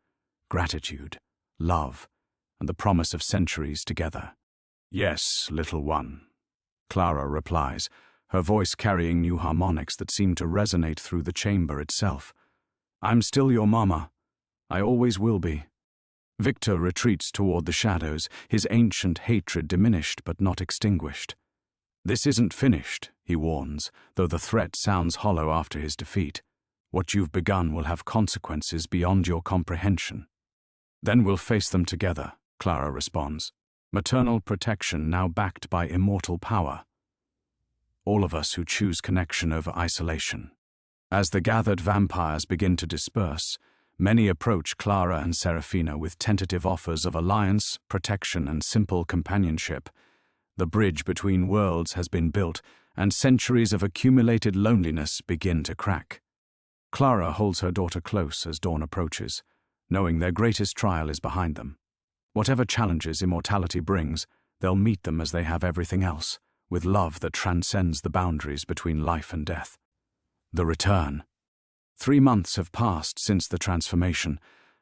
Gratitude, love, and the promise of centuries together. "Yes, little one," Clara replies, her voice carrying new harmonics that seem to resonate through the chamber itself. "I'm still your mama. I always will be." Victor retreats toward the shadows, his ancient hatred diminished but not extinguished. "This isn't finished," he warns, though the threat sounds hollow after his defeat. "What you've begun will have consequences beyond your comprehension." "Then we'll face them together," Clara responds, maternal protection now backed by immortal power. All of us who choose connection over isolation. As the gathered vampires begin to disperse, many approach Clara and Serafina with tentative offers of alliance, protection, and simple companionship. The bridge between worlds has been built, and centuries of accumulated loneliness begin to crack. Clara holds her daughter close as dawn approaches, knowing their greatest trial is behind them. Whatever challenges immortality brings, they'll meet them as they have everything else, with love that transcends the boundaries between life and death. The return. 3 months have passed since the transformation,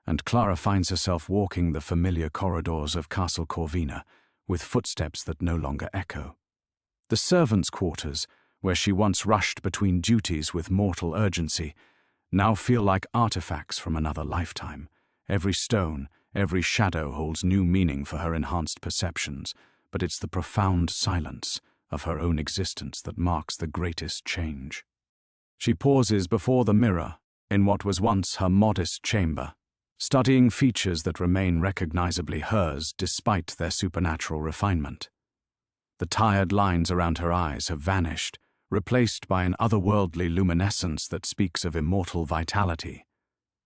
and Clara finds herself walking the familiar corridors of Castle Corvina, with footsteps that no longer echo. The servants' quarters, where she once rushed between duties with mortal urgency, now feel like artifacts from another lifetime. Every stone, every shadow holds new meaning for her enhanced perceptions, but it's the profound silence of her own existence that marks the greatest change. She pauses before the mirror, in what was once her modest chamber, studying features that remain recognizably hers despite their supernatural refinement. The tired lines around her eyes have vanished, replaced by an otherworldly luminescence that speaks of immortal vitality.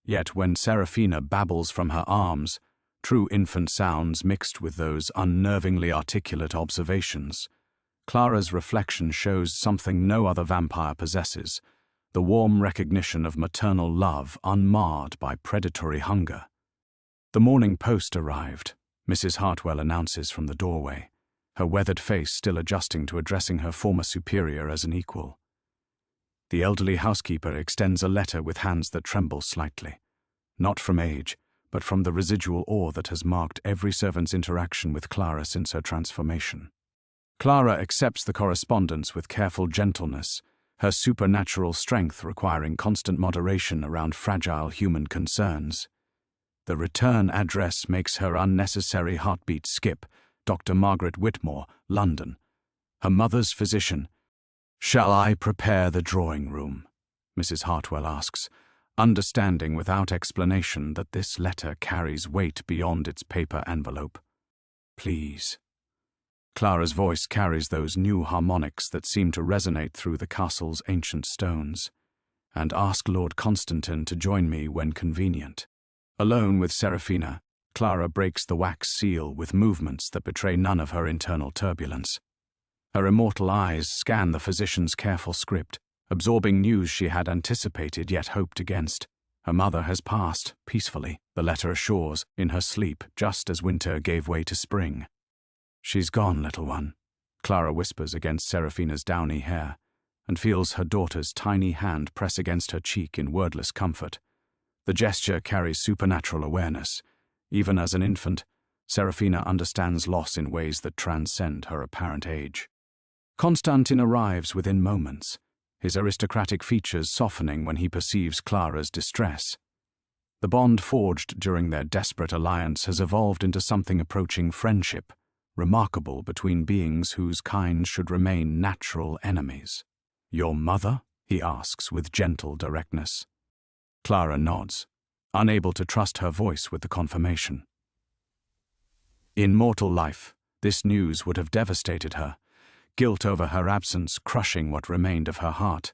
Yet when Serafina babbles from her arms, true infant sounds mixed with those unnervingly articulate observations, Clara's reflection shows something no other vampire possesses, the warm recognition of maternal love unmarred by predatory hunger. The morning post arrived, Mrs. Hartwell announces from the doorway, her weathered face still adjusting to addressing her former superior as an equal. The elderly housekeeper extends a letter with hands that tremble slightly, not from age, but from the residual awe that has marked every servant's interaction with Clara since her transformation. Clara accepts the correspondence with careful gentleness, her supernatural strength requiring constant moderation around fragile human concerns. The return address makes her unnecessary heartbeat skip, Dr. Margaret Whitmore, London. Her mother's physician. "Shall I prepare the drawing room?" Mrs. Hartwell asks, understanding without explanation that this letter carries weight beyond its paper envelope. "Please." Clara's voice carries those new harmonics that seem to resonate through the castle's ancient stones. "And ask Lord Constantine to join me when convenient." Alone with Serafina, Clara breaks the wax seal with movements that betray none of her internal turbulence. Her immortal eyes scan the physician's careful script, absorbing news she had anticipated yet hoped against. Her mother has passed, peacefully, the letter assures, in her sleep, just as winter gave way to spring. "She's gone, little one," Clara whispers against Serafina's downy hair, and feels her daughter's tiny hand press against her cheek in wordless comfort. The gesture carries supernatural awareness. Even as an infant, Serafina understands loss in ways that transcend her apparent age. Constantine arrives within moments, his aristocratic features softening when he perceives Clara's distress. The bond forged during their desperate alliance has evolved into something approaching friendship, remarkable between beings whose kind should remain natural enemies. "Your mother?" he asks with gentle directness. Clara nods, unable to trust her voice with the confirmation. In mortal life, this news would have devastated her, guilt over her absence crushing what remained of her heart.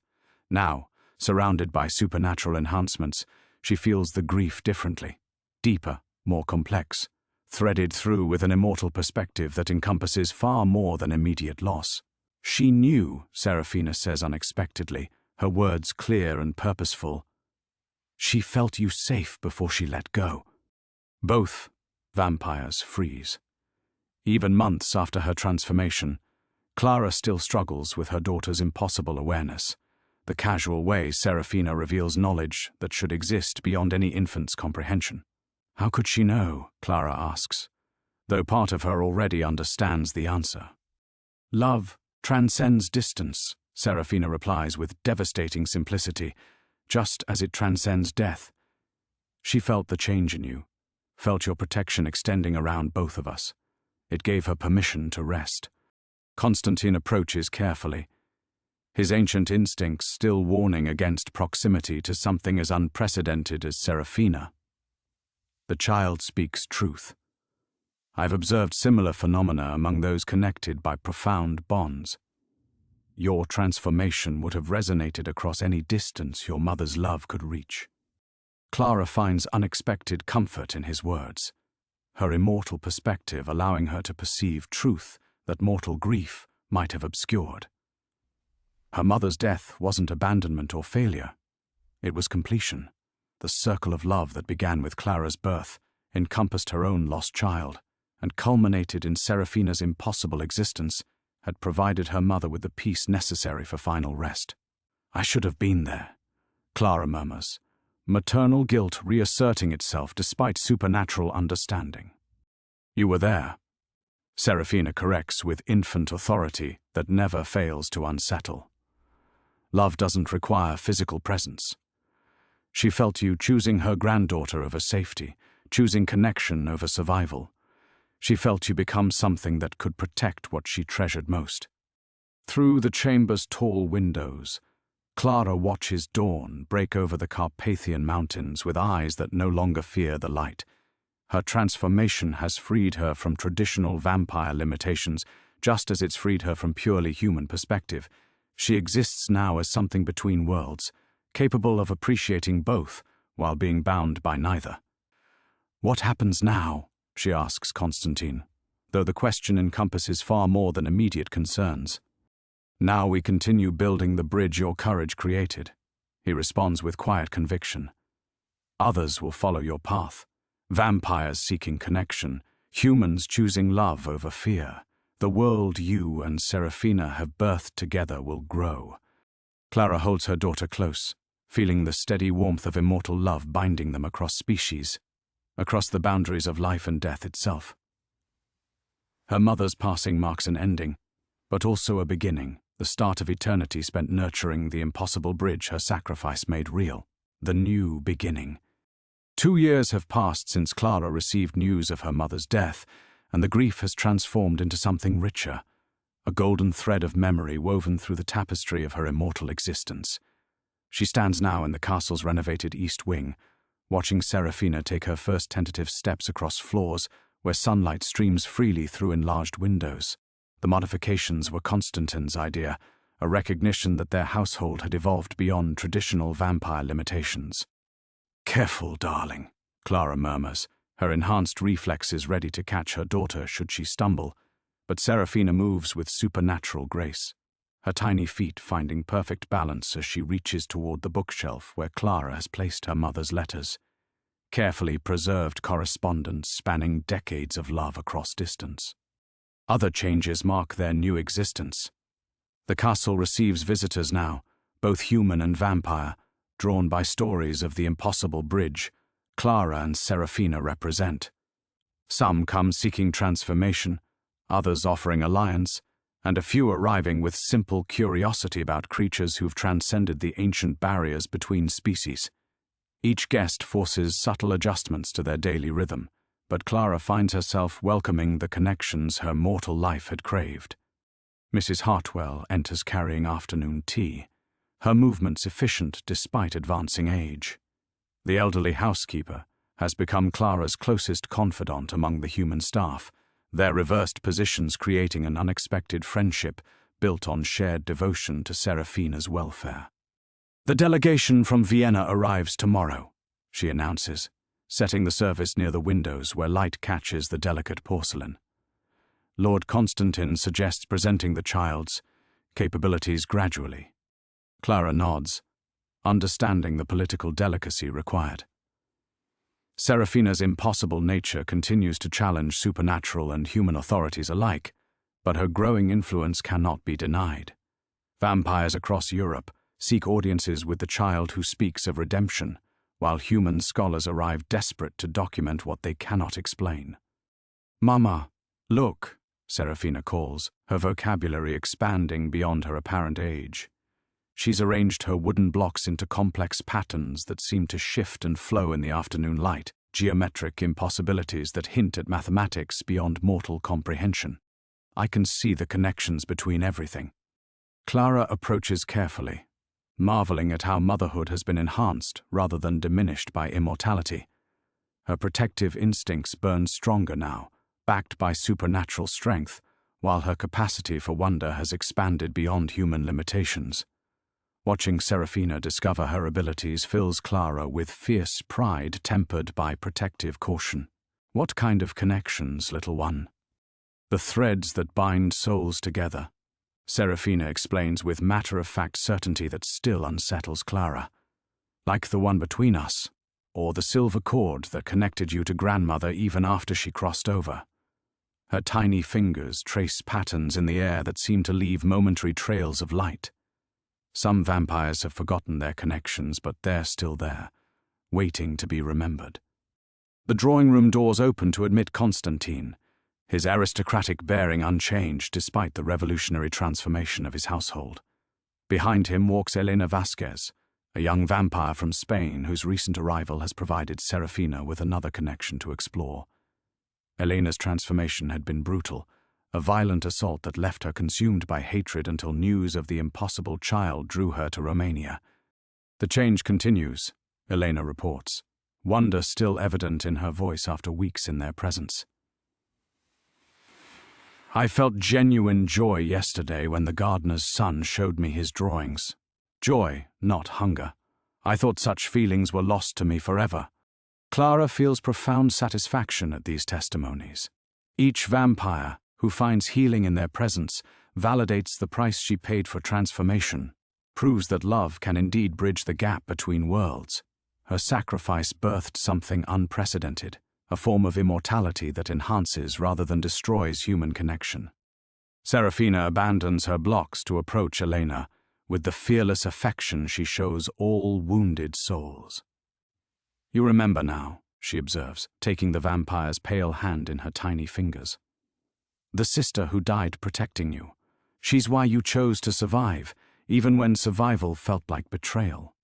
Now, surrounded by supernatural enhancements, she feels the grief differently, deeper, more complex, threaded through with an immortal perspective that encompasses far more than immediate loss. "She knew," Serafina says unexpectedly, her words clear and purposeful. "She felt you safe before she let go." Both vampires freeze. Even months after her transformation, Clara still struggles with her daughter's impossible awareness, the casual way Serafina reveals knowledge that should exist beyond any infant's comprehension. "How could she know?" Clara asks, though part of her already understands the answer. "Love transcends distance," Serafina replies with devastating simplicity, "just as it transcends death. She felt the change in you, felt your protection extending around both of us. It gave her permission to rest." Constantine approaches carefully, his ancient instincts still warning against proximity to something as unprecedented as Serafina. The child speaks truth. "I've observed similar phenomena among those connected by profound bonds. Your transformation would have resonated across any distance your mother's love could reach." Clara finds unexpected comfort in his words, her immortal perspective allowing her to perceive truth that mortal grief might have obscured. Her mother's death wasn't abandonment or failure. It was completion. The circle of love that began with Clara's birth encompassed her own lost child, and culminated in Serafina's impossible existence, had provided her mother with the peace necessary for final rest. "I should have been there," Clara murmurs, maternal guilt reasserting itself despite supernatural understanding. "You were there," Serafina corrects with infant authority that never fails to unsettle. "Love doesn't require physical presence. She felt you choosing her granddaughter over safety, choosing connection over survival. She felt you become something that could protect what she treasured most." Through the chamber's tall windows, Clara watches dawn break over the Carpathian Mountains with eyes that no longer fear the light. Her transformation has freed her from traditional vampire limitations, just as it's freed her from purely human perspective. She exists now as something between worlds, capable of appreciating both while being bound by neither. "What happens now?" she asks Constantine, though the question encompasses far more than immediate concerns. "Now we continue building the bridge your courage created," he responds with quiet conviction. "Others will follow your path. Vampires seeking connection, humans choosing love over fear. The world you and Serafina have birthed together will grow." Clara holds her daughter close, feeling the steady warmth of immortal love binding them across species, across the boundaries of life and death itself. Her mother's passing marks an ending, but also a beginning, the start of eternity spent nurturing the impossible bridge her sacrifice made real, the new beginning. 2 years have passed since Clara received news of her mother's death, and the grief has transformed into something richer, a golden thread of memory woven through the tapestry of her immortal existence. She stands now in the castle's renovated east wing, watching Serafina take her first tentative steps across floors where sunlight streams freely through enlarged windows. The modifications were Constantine's idea, a recognition that their household had evolved beyond traditional vampire limitations. "Careful, darling," Clara murmurs, her enhanced reflexes ready to catch her daughter should she stumble, but Serafina moves with supernatural grace, her tiny feet finding perfect balance as she reaches toward the bookshelf where Clara has placed her mother's letters, carefully preserved correspondence spanning decades of love across distance. Other changes mark their new existence. The castle receives visitors now, both human and vampire, drawn by stories of the impossible bridge Clara and Serafina represent. Some come seeking transformation, others offering alliance, and a few arriving with simple curiosity about creatures who've transcended the ancient barriers between species. Each guest forces subtle adjustments to their daily rhythm, but Clara finds herself welcoming the connections her mortal life had craved. Mrs. Hartwell enters carrying afternoon tea, her movements efficient despite advancing age. The elderly housekeeper has become Clara's closest confidant among the human staff, their reversed positions creating an unexpected friendship built on shared devotion to Serafina's welfare. "The delegation from Vienna arrives tomorrow," she announces, setting the service near the windows where light catches the delicate porcelain. Lord Constantine suggests presenting the child's capabilities gradually. Clara nods, understanding the political delicacy required. Serafina's impossible nature continues to challenge supernatural and human authorities alike, but her growing influence cannot be denied. Vampires across Europe seek audiences with the child who speaks of redemption, while human scholars arrive desperate to document what they cannot explain. "Mama, look," Serafina calls, her vocabulary expanding beyond her apparent age. She's arranged her wooden blocks into complex patterns that seem to shift and flow in the afternoon light, geometric impossibilities that hint at mathematics beyond mortal comprehension. I can see the connections between everything. Clara approaches carefully, marveling at how motherhood has been enhanced rather than diminished by immortality. Her protective instincts burn stronger now, backed by supernatural strength, while her capacity for wonder has expanded beyond human limitations. Watching Serafina discover her abilities fills Clara with fierce pride tempered by protective caution. "What kind of connections, little one?" "The threads that bind souls together," Serafina explains with matter-of-fact certainty that still unsettles Clara. "Like the one between us, or the silver cord that connected you to grandmother even after she crossed over." Her tiny fingers trace patterns in the air that seem to leave momentary trails of light. Some vampires have forgotten their connections, but they're still there, waiting to be remembered. The drawing room doors open to admit Constantine, his aristocratic bearing unchanged despite the revolutionary transformation of his household. Behind him walks Elena Vasquez, a young vampire from Spain whose recent arrival has provided Serafina with another connection to explore. Elena's transformation had been brutal, a violent assault that left her consumed by hatred until news of the impossible child drew her to Romania. The change continues, Elena reports, wonder still evident in her voice after weeks in their presence. I felt genuine joy yesterday when the gardener's son showed me his drawings. Joy, not hunger. I thought such feelings were lost to me forever. Clara feels profound satisfaction at these testimonies. Each vampire who finds healing in their presence validates the price she paid for transformation, proves that love can indeed bridge the gap between worlds. Her sacrifice birthed something unprecedented, a form of immortality that enhances rather than destroys human connection. Serafina abandons her blocks to approach Elena with the fearless affection she shows all wounded souls. You remember now, she observes, taking the vampire's pale hand in her tiny fingers. The sister who died protecting you. She's why you chose to survive, even when survival felt like betrayal.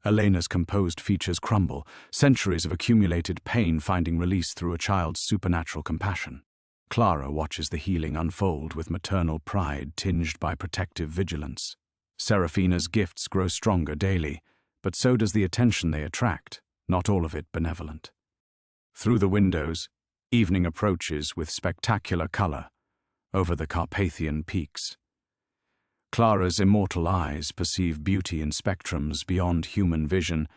Elena's composed features crumble, centuries of accumulated pain finding release through a child's supernatural compassion. Clara watches the healing unfold with maternal pride tinged by protective vigilance. Serafina's gifts grow stronger daily, but so does the attention they attract, not all of it benevolent. Through the windows, evening approaches with spectacular color over the Carpathian peaks. Clara's immortal eyes perceive beauty in spectrums beyond human vision,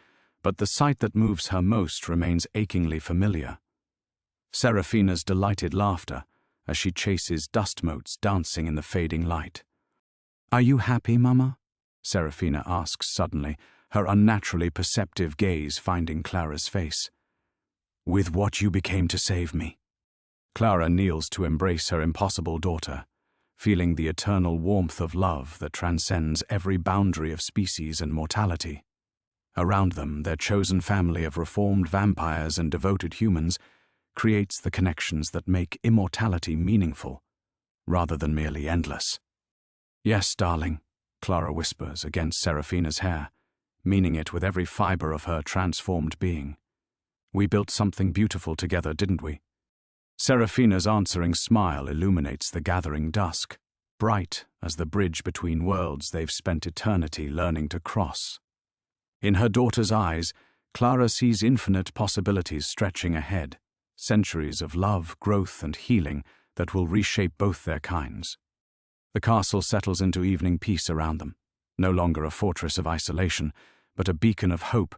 but the sight that moves her most remains achingly familiar. Serafina's delighted laughter as she chases dust motes dancing in the fading light. Are you happy, Mama? Serafina asks suddenly, her unnaturally perceptive gaze finding Clara's face. With what you became to save me. Clara kneels to embrace her impossible daughter, feeling the eternal warmth of love that transcends every boundary of species and mortality. Around them, their chosen family of reformed vampires and devoted humans creates the connections that make immortality meaningful, rather than merely endless. Yes, darling, Clara whispers against Serafina's hair, meaning it with every fiber of her transformed being. We built something beautiful together, didn't we? Serafina's answering smile illuminates the gathering dusk, bright as the bridge between worlds they've spent eternity learning to cross. In her daughter's eyes, Clara sees infinite possibilities stretching ahead, centuries of love, growth, and healing that will reshape both their kinds. The castle settles into evening peace around them, no longer a fortress of isolation, but a beacon of hope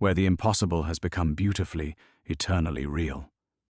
where the impossible has become beautifully, eternally real.